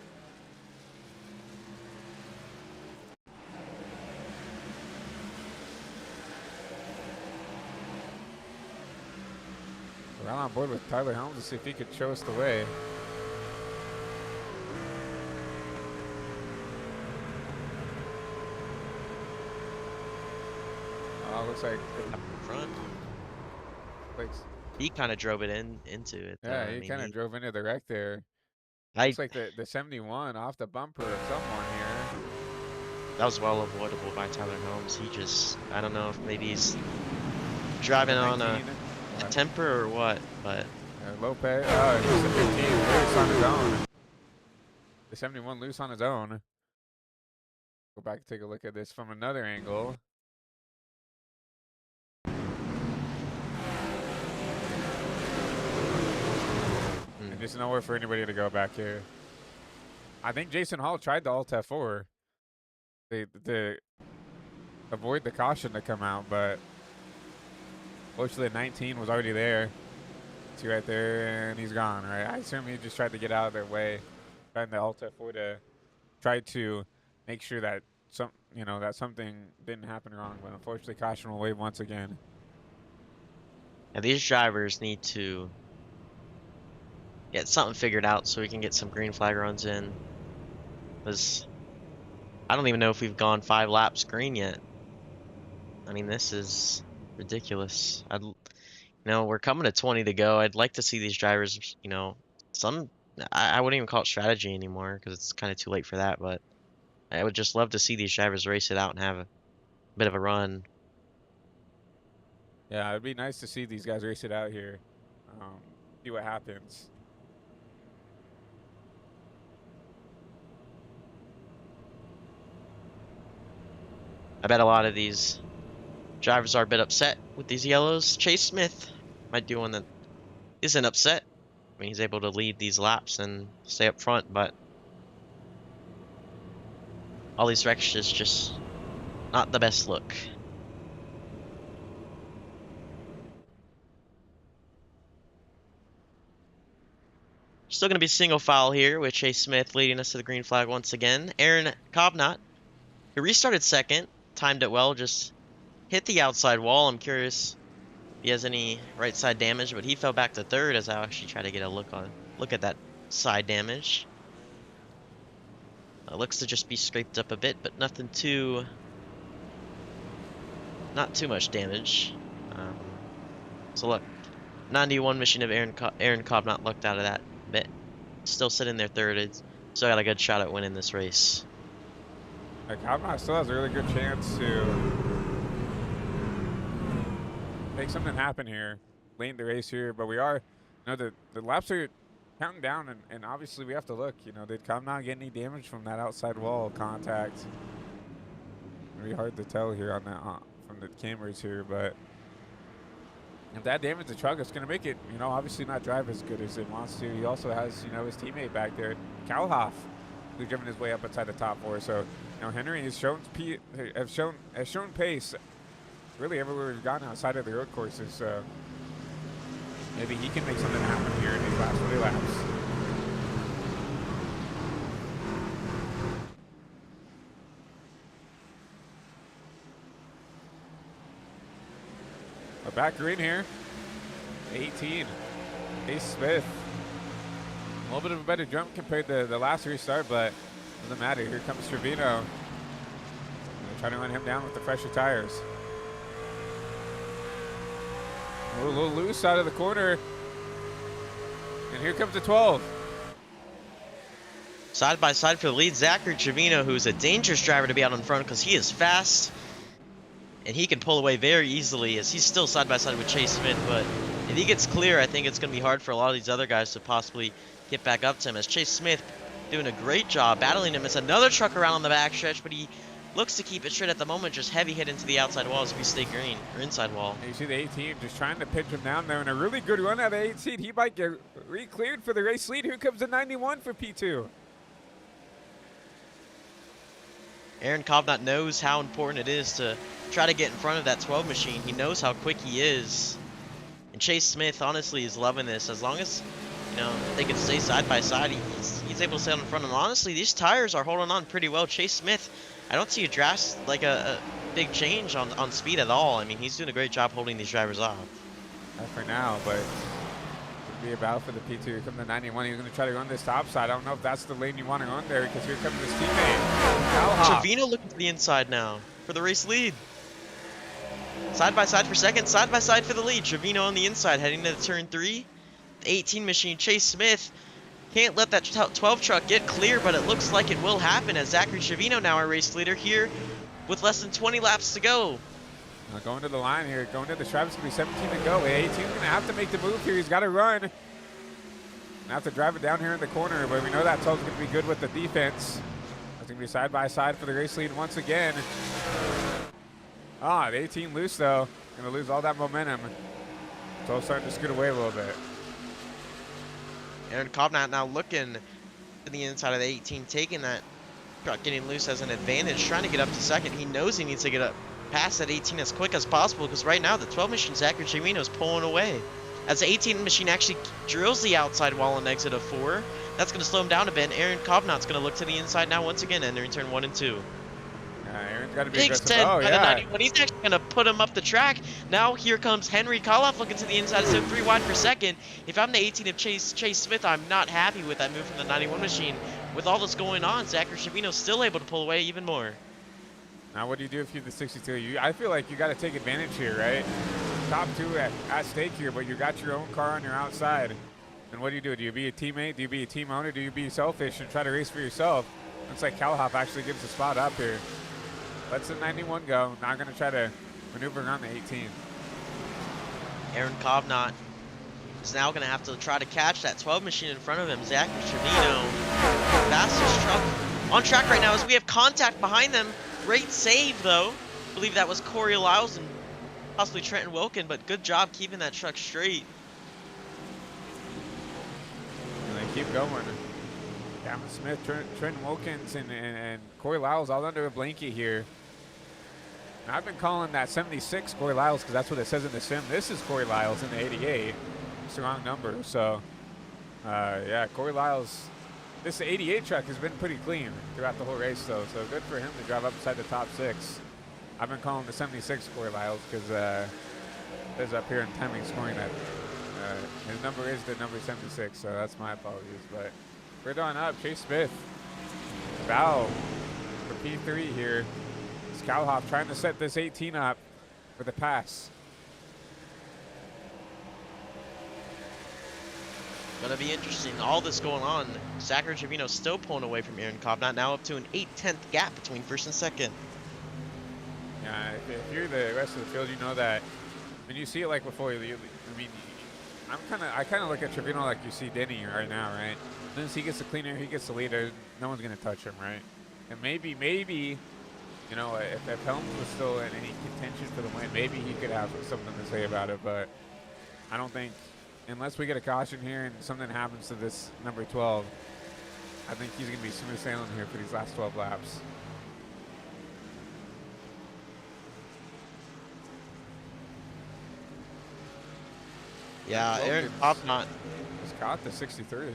We're on board with Tyler Helms to see if he could show us the way. Looks like up in front. Looks, he kind of drove it into it. Yeah, he kind of drove into the wreck there. Looks like the 71 off the bumper of someone here. That was well avoidable by Tyler Helms. He just, I don't know if maybe he's driving on a temper or what, but... Lopez, oh, it's the 15 loose on his own. The 71 loose on his own. Go back and take a look at this from another angle. And there's nowhere for anybody to go back here. I think Jason Hall tried the Alt F4 to avoid the caution to come out, but fortunately 19 was already there. See right there, and he's gone, right? I assume he just tried to get out of their way, trying the Alt F4 to try to make sure that something didn't happen wrong, but unfortunately caution will wave once again. And these drivers need to get something figured out so we can get some green flag runs in. Because I don't even know if we've gone 5 laps green yet. I mean, this is ridiculous. We're coming to 20 to go. I'd like to see these drivers, I wouldn't even call it strategy anymore because it's kind of too late for that, but I would just love to see these drivers race it out and have a bit of a run. Yeah, it'd be nice to see these guys race it out here. See what happens. I bet a lot of these drivers are a bit upset with these yellows. Chase Smith might be one that isn't upset. I mean, he's able to lead these laps and stay up front, but all these wrecks is just not the best look. Still going to be single file here with Chase Smith leading us to the green flag once again. Aaron Cobnott, who restarted second, timed it well, just hit the outside wall. I'm curious if he has any right side damage, but he fell back to third as I actually try to get a look at that side damage. Looks to just be scraped up a bit, but not too much damage. So look, 91 machine of Aaron Cobnott looked out of that bit. Still sitting there third. It's still got a good shot at winning this race. Cobnott still has a really good chance to make something happen here, late in the race here. But we are, the laps are counting down, and obviously we have to look. Did Cobnott get any damage from that outside wall contact? Very hard to tell here on that from the cameras here, but if that damaged the truck, it's going to make it, obviously not drive as good as it wants to. He also has, his teammate back there, Kalhoff, who's driven his way up inside the top four. So, Henry has shown pace really everywhere we've gone outside of the road courses. So maybe he can make something happen here in these last 40 laps. We're back green here. 18. Chase Smith. A little bit of a better jump compared to the last restart, but doesn't matter. Here comes Trevino. Trying to run him down with the fresher tires. A little loose out of the corner. And here comes the 12. Side by side for the lead, Zachary Trevino, who's a dangerous driver to be out in front because he is fast. And he can pull away very easily as he's still side by side with Chase Smith. But if he gets clear, I think it's going to be hard for a lot of these other guys to possibly get back up to him. As Chase Smith doing a great job battling him. It's another truck around on the backstretch, but he looks to keep it straight at the moment. Just heavy hit into the outside wall as we stay green, or inside wall. And you see the 18 just trying to pinch him down there, and a really good run out of 18. He might get re-cleared for the race lead. Here comes the 91 for P2. Aaron Cobnott knows how important it is to try to get in front of that 12 machine. He knows how quick he is. And Chase Smith, honestly, is loving this. As long as, they can stay side by side, he's able to stay on in front. And honestly, these tires are holding on pretty well. Chase Smith, I don't see a big change on speed at all. I mean, he's doing a great job holding these drivers off. Not for now, but be a battle for the P2. Here comes the 91. He's going to try to run this top side. I don't know if that's the lane you want to run there, because here comes his teammate. Trevino looking to the inside now for the race lead. Side by side for second, side by side for the lead. Trevino on the inside heading to turn 3. The 18 machine, Chase Smith, can't let that 12 truck get clear, but it looks like it will happen as Zachary Trevino, now our race leader, here with less than 20 laps to go. Going to the line here, going to the stripe, it's going to be 17 to go. 18's going to have to make the move here. He's got to run. Going to have to drive it down here in the corner, but we know that 12's going to be good with the defense. It's going to be side by side for the race lead once again. The 18 loose though. Going to lose all that momentum. 12 starting to scoot away a little bit. Aaron Cobnott now looking to the inside of the 18, taking that truck, getting loose as an advantage, trying to get up to second. He knows he needs to get up past that 18 as quick as possible, because right now the 12 machine, Zachary Trevino, is pulling away. As the 18 machine actually drills the outside wall on exit of 4, that's going to slow him down a bit. Aaron Cobnott's going to look to the inside now once again, entering turn 1 and 2. Aaron's got to be Big aggressive. send Oh, by the yeah. 91. He's actually going to put him up the track. Now here comes Henry Koloff looking to the inside, so 3 wide for second. If I'm the 18 of Chase Smith, I'm not happy with that move from the 91 machine. With all this going on, Zachary Trevino still able to pull away even more. Now what do you do if you're the 62? I feel like you got to take advantage here, right? Top 2 at stake here, but you got your own car on your outside. And what do? Do you be a teammate? Do you be a team owner? Do you be selfish and try to race for yourself? Looks like Kalhoff actually gives a spot up here. Lets the 91 go. Now going to try to maneuver around the 18. Aaron Kovnat is now going to have to try to catch that 12 machine in front of him. Zachary Trevino, fastest truck on track right now as we have contact behind them. Great save, though. I believe that was Corey Lyles and possibly Trenton Wilkin, but good job keeping that truck straight. And they keep going. Gavin Smith, Trenton Wilkins, and Corey Lyles all under a blanket here. And I've been calling that 76 Corey Lyles because that's what it says in the sim. This is Corey Lyles in the 88. It's the wrong number. So, yeah, Corey Lyles. This 88 truck has been pretty clean throughout the whole race, though. So good for him to drive up inside the top 6. I've been calling the 76 Corey Lyles because there's up here in timing scoring that his number is the number 76. So that's my apologies. But we're going up. Chase Smith, Val for P3 here. Skalhoff trying to set this 18 up for the pass. Gonna be interesting. All this going on. Zachary Trevino still pulling away from Aaron Kovnat, now up to an 8/10 gap between first and second. Yeah, if you're the rest of the field, you know that when you see it like before. I mean, I kind of look at Trevino like you see Denny right now, right? As soon as he gets the cleaner, he gets the leader. No one's gonna touch him, right? And maybe, you know, if Helms was still in any contention for the win, maybe he could have something to say about it. But I don't think, unless we get a caution here and something happens to this number 12, I think he's gonna be smooth sailing here for these last 12 laps. Yeah, Aaron Kovnat. He's caught the 63.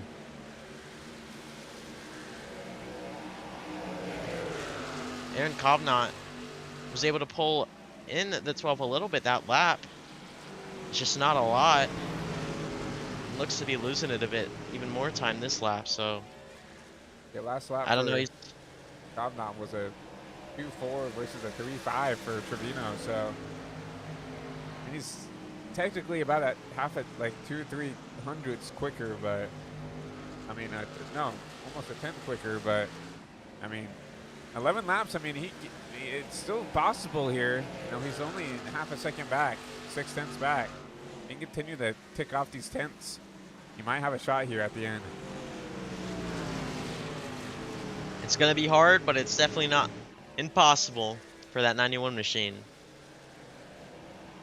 Aaron Kovnat was able to pull in the 12 a little bit that lap. It's just not a lot. Looks to be losing it a bit, even more time this lap. So yeah, last lap. I don't know. Kovnat was a 2.4 versus a 3.5 for Trevino. So he's technically about a half at like 2 or 3 hundredths quicker, but I mean, no, almost a tenth quicker. But I mean, 11 laps. I mean, it's still possible here. You know, he's only half a second back, 6/10 back. He can continue to tick off these tenths. You might have a shot here at the end. It's gonna be hard, but it's definitely not impossible for that 91 machine.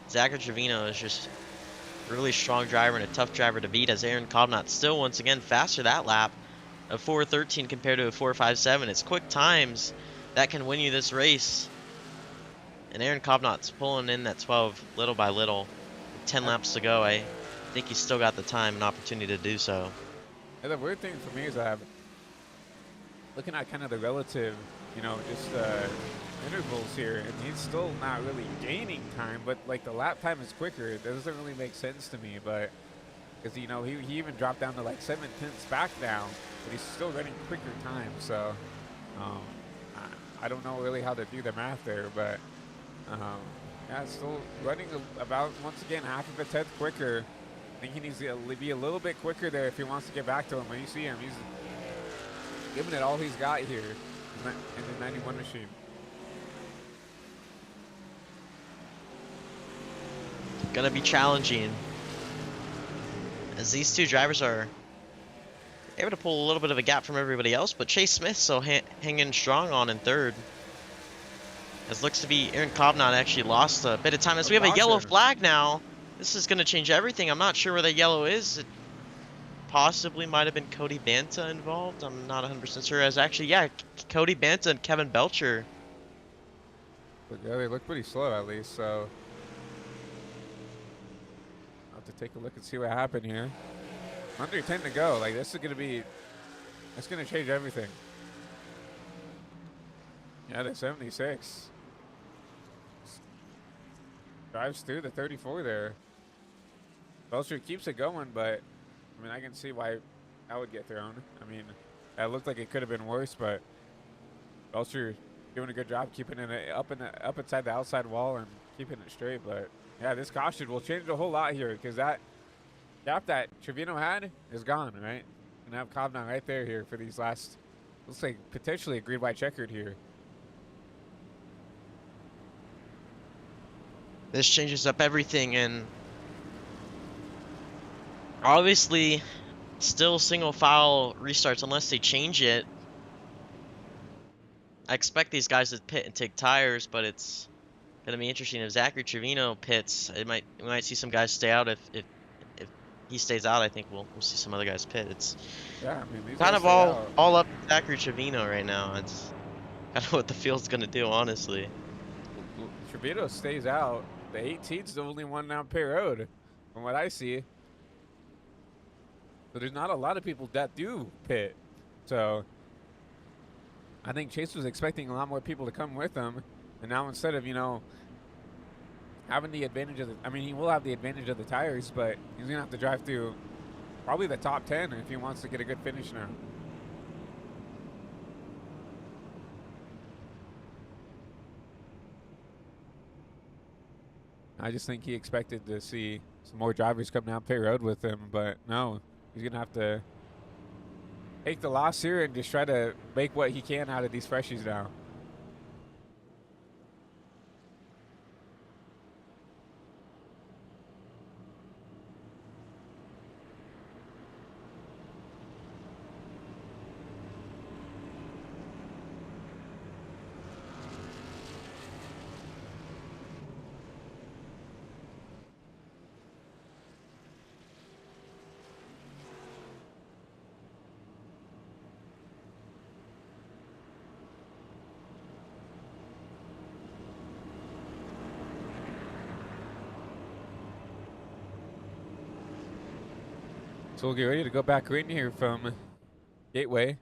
Zachary Trevino is just a really strong driver and a tough driver to beat, as Aaron Kovnat still once again faster that lap of 4:13 compared to a 4:57. It's quick times that can win you this race. And Aaron Kovnat's pulling in that 12 little by little. With 10 laps to go. I think he's still got the time and opportunity to do so. And the weird thing for me is looking at kind of the relative, you know, just intervals here, and he's still not really gaining time, but like the lap time is quicker. It doesn't really make sense to me, but because, you know, he even dropped down to like 7/10 back now, but he's still running quicker time. So I don't know really how to do the math there, but yeah, still running about, once again, half of a tenth quicker. I think he needs to be a little bit quicker there if he wants to get back to him. When you see him, he's giving it all he's got here in the 91 machine. Gonna be challenging, as these two drivers are able to pull a little bit of a gap from everybody else, but Chase Smith still hanging strong on in third. As looks to be Aaron Kovnat actually lost a bit of time, as we have a yellow flag now. This is going to change everything. I'm not sure where the yellow is. It possibly might have been Cody Banta involved. I'm not 100% sure. As actually, yeah, Cody Banta and Kevin Belcher. But yeah, they look pretty slow at least, so I'll have to take a look and see what happened here. Under 10 to go. Like, this is going to be, that's going to change everything. Yeah, the 76 drives through the 34 there. Belcher keeps it going, but I mean, I can see why that would get thrown. I mean, that looked like it could have been worse, but Belcher doing a good job keeping it up inside the outside wall and keeping it straight. But yeah, this caution will change a whole lot here, because that gap that Trevino had is gone, right? And have Kovnat right there here for these last, looks like potentially a green white checkered here. This changes up everything, and Obviously, still single file restarts unless they change it. I expect these guys to pit and take tires, but it's gonna be interesting if Zachary Trevino pits. We might see some guys stay out. If he stays out, I think we'll see some other guys pit. It's Yeah, I mean, these kind guys of stay out. all up to Zachary Trevino right now. It's kind of what the field's gonna do, honestly. Trevino stays out. The 18's the only one down pit road, from what I see. So there's not a lot of people that do pit. So I think Chase was expecting a lot more people to come with him. And now instead of, having the advantage of he will have the advantage of the tires, but he's going to have to drive through probably the top 10 if he wants to get a good finish now. I just think he expected to see some more drivers come down pit road with him, but no, he's going to have to take the loss here and just try to make what he can out of these freshies now. So we'll get ready to go back in here from Gateway.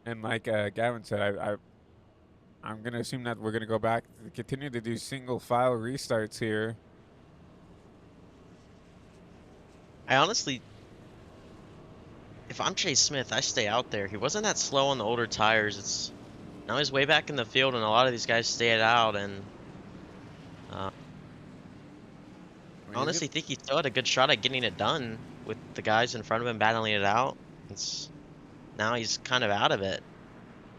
And like Gavin said, I'm going to assume that we're going to go back to continue to do single file restarts here. I honestly, if I'm Chase Smith, I stay out there. He wasn't that slow on the older tires. It's now he's way back in the field, and a lot of these guys stayed out. And I honestly think he still had a good shot at getting it done with the guys in front of him battling it out. Now he's kind of out of it.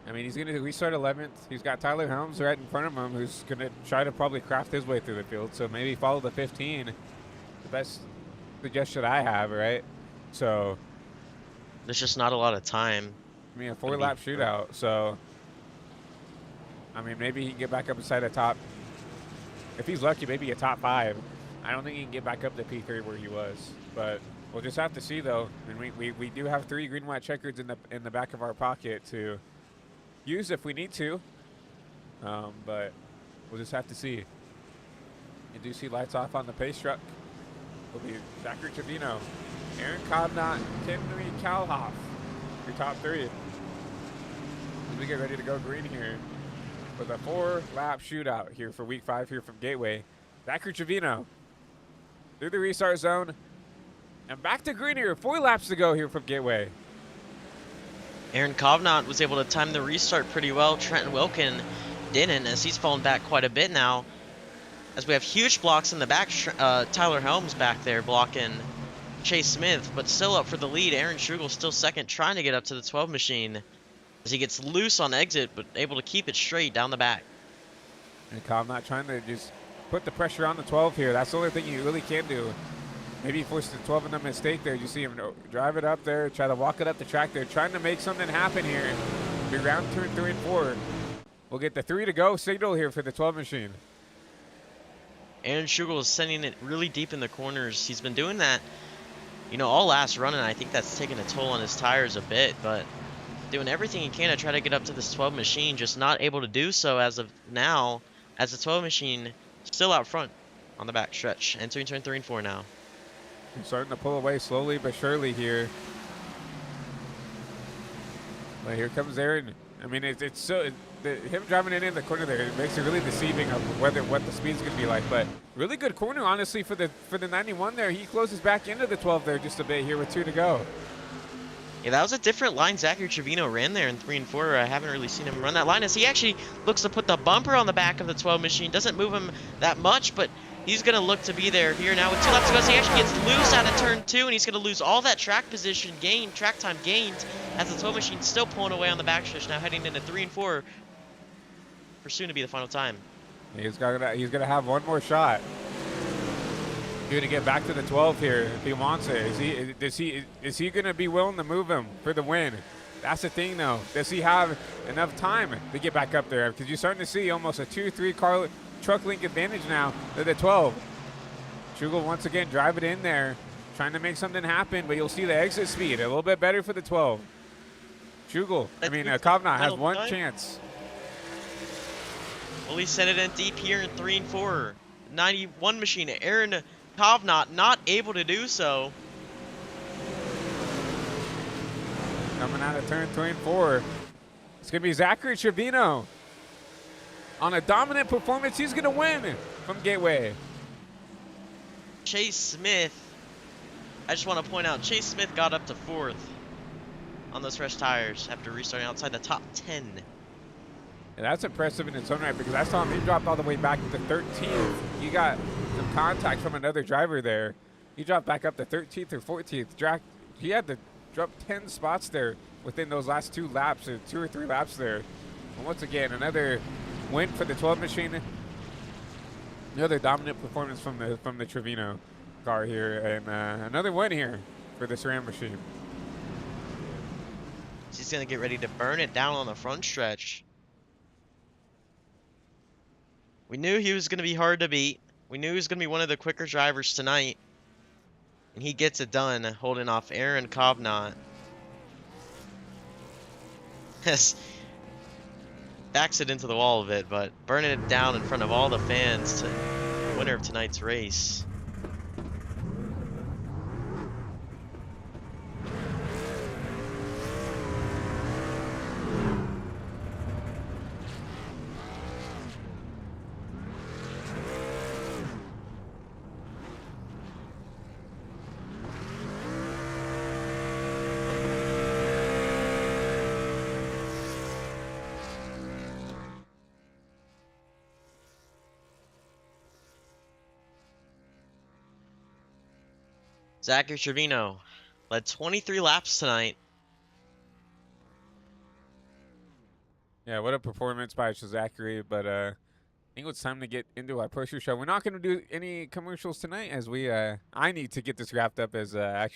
I mean, he's going to restart 11th. He's got Tyler Helms right in front of him, who's going to try to probably craft his way through the field. So maybe follow the 15. The best suggestion I have, right? So there's just not a lot of time. I mean, a 4-lap shootout. So I mean, maybe he can get back up inside the top. If he's lucky, maybe a top 5. I don't think he can get back up to P3 where he was, but we'll just have to see, though. I mean, we do have 3 green white checkers in the back of our pocket to use if we need to, but we'll just have to see. You do see lights off on the pace truck. It'll be Zachary Trevino, Aaron Cobnott, Henry Calhoff, your top 3. As we get ready to go green here with a 4-lap shootout here for week 5 here from Gateway. Zachary Trevino through the restart zone and back to green here. 4 laps to go here from Gateway. Aaron Cobnott was able to time the restart pretty well. Trenton Wilkin didn't, as he's fallen back quite a bit now. As we have huge blocks in the back, Tyler Helms back there blocking Chase Smith, but still up for the lead. Aaron Strugel still second, trying to get up to the 12 machine as he gets loose on exit, but able to keep it straight down the back. And Cobnott trying to just put the pressure on the 12 here. That's the only thing you really can do. Maybe force the 12 in a mistake there. You see him drive it up there, try to walk it up the track there, trying to make something happen here. Be round 2, 3, and 4. We'll get the 3 to go signal here for the 12 machine. Aaron Strugel is sending it really deep in the corners. He's been doing that, you know, all last run, and I think that's taken a toll on his tires a bit, but doing everything he can to try to get up to this 12 machine, just not able to do so as of now, as the 12 machine still out front on the back stretch. Entering turn 3 and 4 now. He's starting to pull away slowly but surely here. But here comes Aaron. I mean, it's so him driving it in the corner there, it makes it really deceiving of what the speed's going to be like. But really good corner, honestly, for the 91 there. He closes back into the 12 there just a bit here with 2 to go. Yeah, that was a different line Zachary Trevino ran there in 3 and 4. I haven't really seen him run that line, as he actually looks to put the bumper on the back of the 12 machine. Doesn't move him that much, but he's going to look to be there here now with 2 laps to go. So he actually gets loose out of turn 2, and he's going to lose all that track position gained, track time gained, as the 12 machine still pulling away on the backstretch, now heading into 3 and 4 for soon to be the final time. He's gonna have one more shot. to get back to the 12 here if he wants it. Is he going to be willing to move him for the win? That's the thing, though. Does he have enough time to get back up there? Because you're starting to see almost a 2-3 car truck link advantage now to the 12. Schugel once again drive it in there, trying to make something happen, but you'll see the exit speed a little bit better for the 12. Schugel, Kovnat has one chance. Well, he set it in deep here in 3 and 4. 91 machine. Aaron Kovnat not able to do so. Coming out of turn 3 and 4. It's going to be Zachary Trevino. On a dominant performance, he's going to win from Gateway. Chase Smith. I just want to point out, Chase Smith got up to 4th on those fresh tires after restarting outside the top 10. And that's impressive in its own right, because I saw him, he dropped all the way back to 13th. He got some contact from another driver there. He dropped back up to 13th or 14th. He had to drop 10 spots there within those last 2 laps, or 2 or 3 laps there. And once again, another win for the 12 machine. Another dominant performance from the Trevino car here, and another win here for the SRAM machine. He's going to get ready to burn it down on the front stretch. We knew he was going to be hard to beat. We knew he was going to be one of the quicker drivers tonight. And he gets it done, holding off Aaron Kovnat. Yes. Backs it into the wall a bit, but burning it down in front of all the fans to the winner of tonight's race. Zachary Trevino led 23 laps tonight. Yeah, what a performance by Zachary, but I think it's time to get into our poster show. We're not going to do any commercials tonight, as I need to get this wrapped up, as the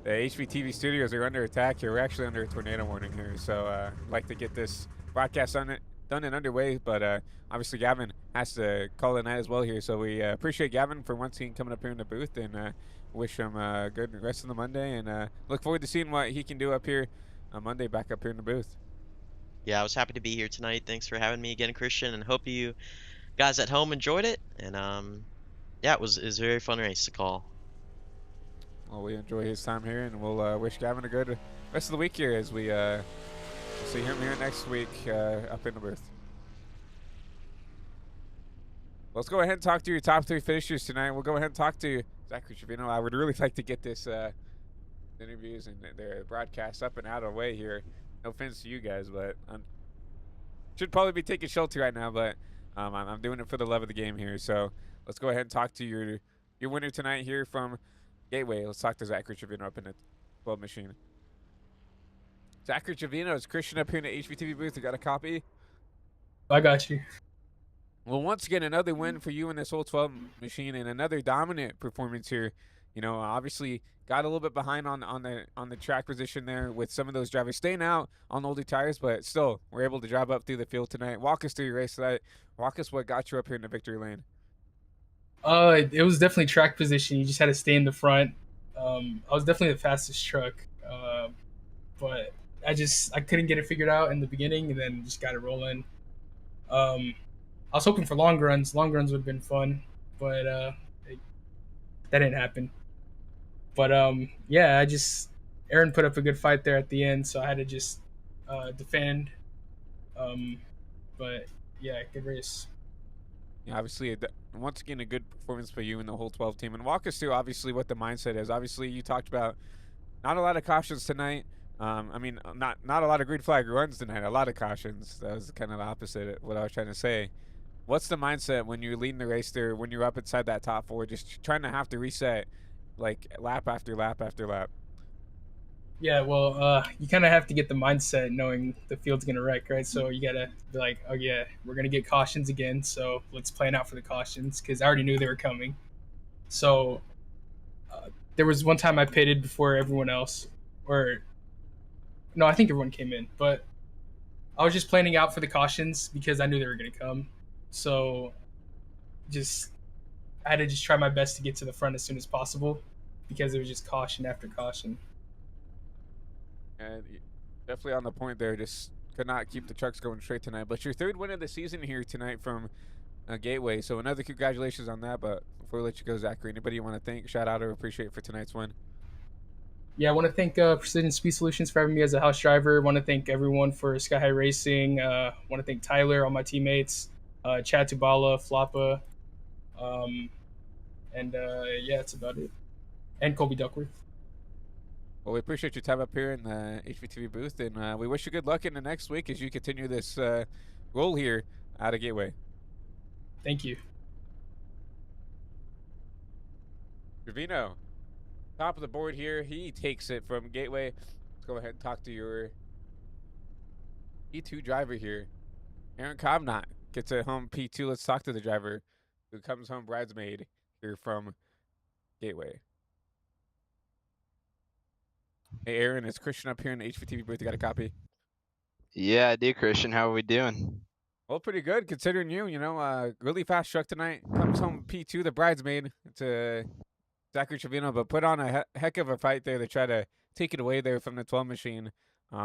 HBTV studios are under attack here. We're actually under a tornado warning here, so I'd like to get this broadcast done and underway, but obviously Gavin has to call it night as well here, so we appreciate Gavin for once again coming up here in the booth, and wish him a good rest of the Monday, and look forward to seeing what he can do up here on Monday, back up here in the booth. Yeah, I was happy to be here tonight. Thanks for having me again, Christian, and hope you guys at home enjoyed it. And yeah, it was a very fun race to call. Well, we enjoy his time here, and we'll wish Gavin a good rest of the week here as we see him here next week up in the booth. Let's go ahead and talk to your top 3 finishers tonight. We'll go ahead and talk to Zachary Trevino. I would really like to get this interviews and their broadcast up and out of the way here. No offense to you guys, but I should probably be taking shelter right now, but I'm doing it for the love of the game here. So let's go ahead and talk to your winner tonight here from Gateway. Let's talk to Zachary Trevino up in the 12 machine. Zachary Trevino, is Christian up here in the HBTV booth? You got a copy? I got you. Well, once again, another win for you in this whole 12 machine, and another dominant performance here. You know, obviously got a little bit behind on the track position there with some of those drivers staying out on older tires, but still, we're able to drive up through the field tonight. Walk us through your race tonight. Walk us what got you up here in the victory lane. It was definitely track position. You just had to stay in the front. I was definitely the fastest truck, but I couldn't get it figured out in the beginning, and then just got it rolling. I was hoping for long runs. Long runs would have been fun, but that didn't happen. But yeah, Aaron put up a good fight there at the end, so I had to just defend. But yeah, good race. Yeah, obviously, once again, a good performance for you and the whole 12 team. And walk us through, obviously, what the mindset is. Obviously, you talked about not a lot of cautions tonight. Not a lot of green flag runs tonight. A lot of cautions. That was kind of the opposite of what I was trying to say. What's the mindset when you're leading the race there, when you're up inside that top 4, just trying to have to reset like lap after lap after lap? Yeah, well, you kind of have to get the mindset knowing the field's going to wreck, right? So you got to be like, oh, yeah, we're going to get cautions again, so let's plan out for the cautions, because I already knew they were coming. So there was one time I pitted before everyone else, or no, I think everyone came in, but I was just planning out for the cautions because I knew they were going to come. So just I had to just try my best to get to the front as soon as possible because it was just caution after caution. And definitely on the point there. Just could not keep the trucks going straight tonight. But your third win of the season here tonight from Gateway. So another congratulations on that. But before we let you go, Zachary, anybody you want to thank, shout out, or appreciate for tonight's win? Yeah, I want to thank Precision Speed Solutions for having me as a house driver. I want to thank everyone for Sky High Racing. I want to thank Tyler, all my teammates, Chad Tubala, Floppa, and yeah, that's about it. And Colby Duckworth. Well, we appreciate your time up here in the HVTV booth, and we wish you good luck in the next week as you continue this role here out of Gateway. Thank you. Trevino, top of the board here. He takes it from Gateway. Let's go ahead and talk to your P2 driver here. Aaron Comnot gets it home P2. Let's talk to the driver who comes home bridesmaid here from Gateway. Hey, Aaron, it's Christian up here in the HVTV booth. You got a copy? Yeah, I do, Christian. How are we doing? Well, pretty good considering you know, really fast truck tonight. Comes home P2, the bridesmaid. It's Zachary Trevino, but put on a heck of a fight there to try to take it away there from the 12 machine.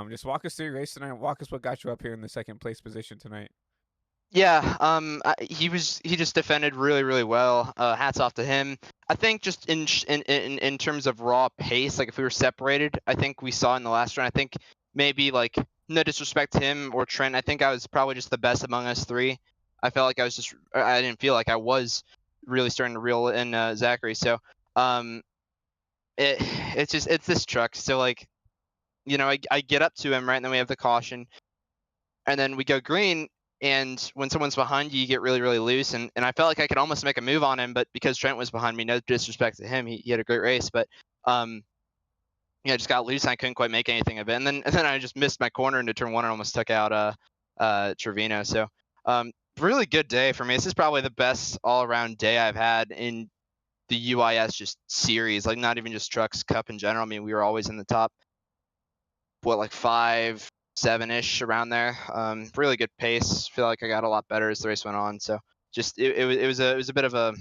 Just walk us through your race tonight. Walk us what got you up here in the second place position tonight. Yeah, he just defended really, really well. Hats off to him. I think just in terms of raw pace, like if we were separated, I think we saw in the last round. I think maybe like no disrespect to him or Trent. I think I was probably just the best among us three. I felt like I didn't feel like I was really starting to reel in Zachary. So it's this truck. So like, you know, I get up to him right, and then we have the caution, and then we go green. And when someone's behind you, you get really, really loose. And I felt like I could almost make a move on him, but because Trent was behind me, no disrespect to him, he had a great race. But yeah, I just got loose and I couldn't quite make anything of it. And then I just missed my corner into turn one and almost took out Trevino. So really good day for me. This is probably the best all around day I've had in the UIS just series, like not even just Trucks Cup in general. I mean, we were always in the top, like 5, 7-ish around there. Really good pace. Feel like I got a lot better as the race went on. So just it was a bit of a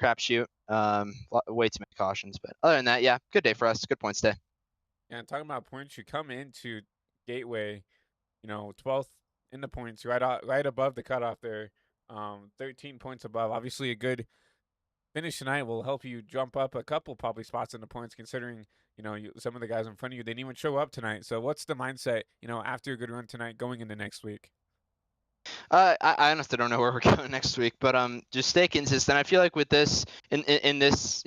crapshoot. Way too many cautions, but other than that, yeah, good day for us. Good points day. Yeah, and talking about points, you come into Gateway, you know, 12th in the points, right above the cutoff there, 13 points above. Obviously, a good finish tonight will help you jump up a couple probably spots in the points, considering you know some of the guys in front of you didn't even show up tonight. So what's the mindset, you know, after a good run tonight going into next week? I honestly don't know where we're going next week, but just stay consistent. I feel like with this in this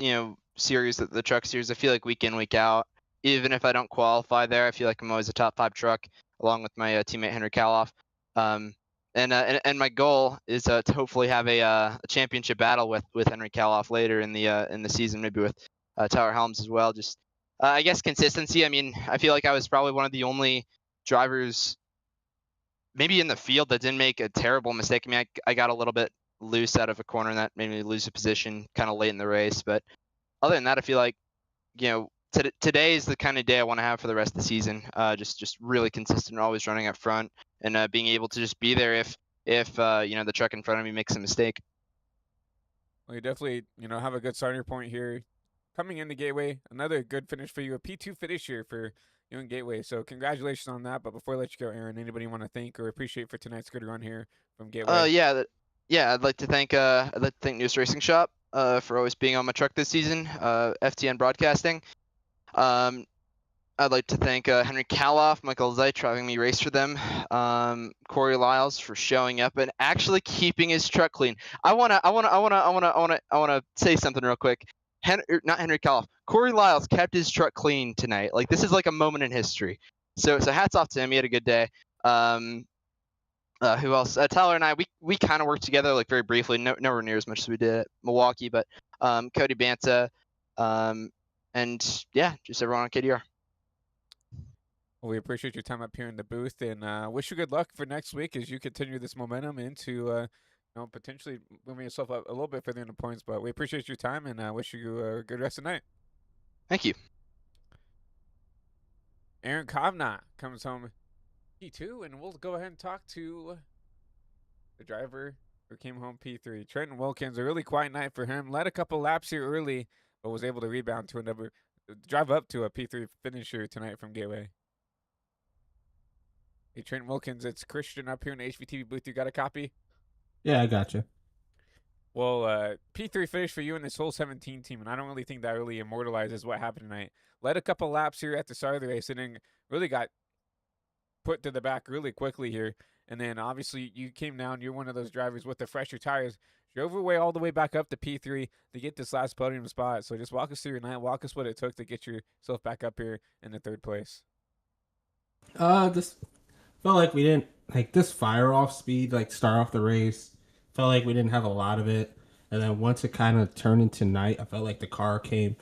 series, the truck series, I feel like week in week out, even if I don't qualify there, I feel like I'm always a top 5 truck along with my teammate Henry Kaloff. And my goal is to hopefully have a championship battle with Henry Kaloff later in the season, maybe with Tyler Helms as well. Just I guess consistency. I mean, I feel like I was probably one of the only drivers maybe in the field that didn't make a terrible mistake. I mean, I got a little bit loose out of a corner and that made me lose a position kind of late in the race. But other than that, I feel like, today is the kind of day I want to have for the rest of the season. Just really consistent, always running up front and being able to just be there if the truck in front of me makes a mistake. Well, you definitely, have a good starting point here. Coming into Gateway, another good finish for you. A P2 finish here for you in Gateway. So congratulations on that. But before I let you go, Aaron, anybody you want to thank or appreciate for tonight's good run here from Gateway? I'd like to thank News Racing Shop for always being on my truck this season. FTN Broadcasting. I'd like to thank Henry Kaloff, Michael Zeit for having me race for them, Corey Lyles for showing up and actually keeping his truck clean. I wanna say something real quick. Not Henry Kaloff. Corey Lyles kept his truck clean tonight. Like, this is like a moment in history. So hats off to him. He had a good day. Who else? Tyler and I, we kind of worked together like very briefly, nowhere near as much as we did at Milwaukee, but Cody Banta, and yeah, just everyone on KDR. Well, we appreciate your time up here in the booth and wish you good luck for next week as you continue this momentum into potentially moving yourself up a little bit further in the points. But we appreciate your time and wish you a good rest of the night. Thank you. Aaron Kovna comes home P2, and we'll go ahead and talk to the driver who came home P3. Trenton Wilkins, a really quiet night for him. Led a couple laps here early, but was able to rebound to another, drive up to a P3 finisher tonight from Gateway. Hey, Trenton Wilkins, it's Christian up here in the HVTV booth. You got a copy? Yeah, I got you. Well, P3 finish for you in this whole 17 team, and I don't really think that really immortalizes what happened tonight. Led a couple laps here at the start of the race, and then really got put to the back really quickly here. And then obviously you came down. You're one of those drivers with the fresher tires. Drove your way all the way back up to P3 to get this last podium spot. So just walk us through your night. Walk us what it took to get yourself back up here in the third place. Just felt like we didn't this fire off speed, start off the race. Felt like we didn't have a lot of it, and then once it kind of turned into night, I felt like the car came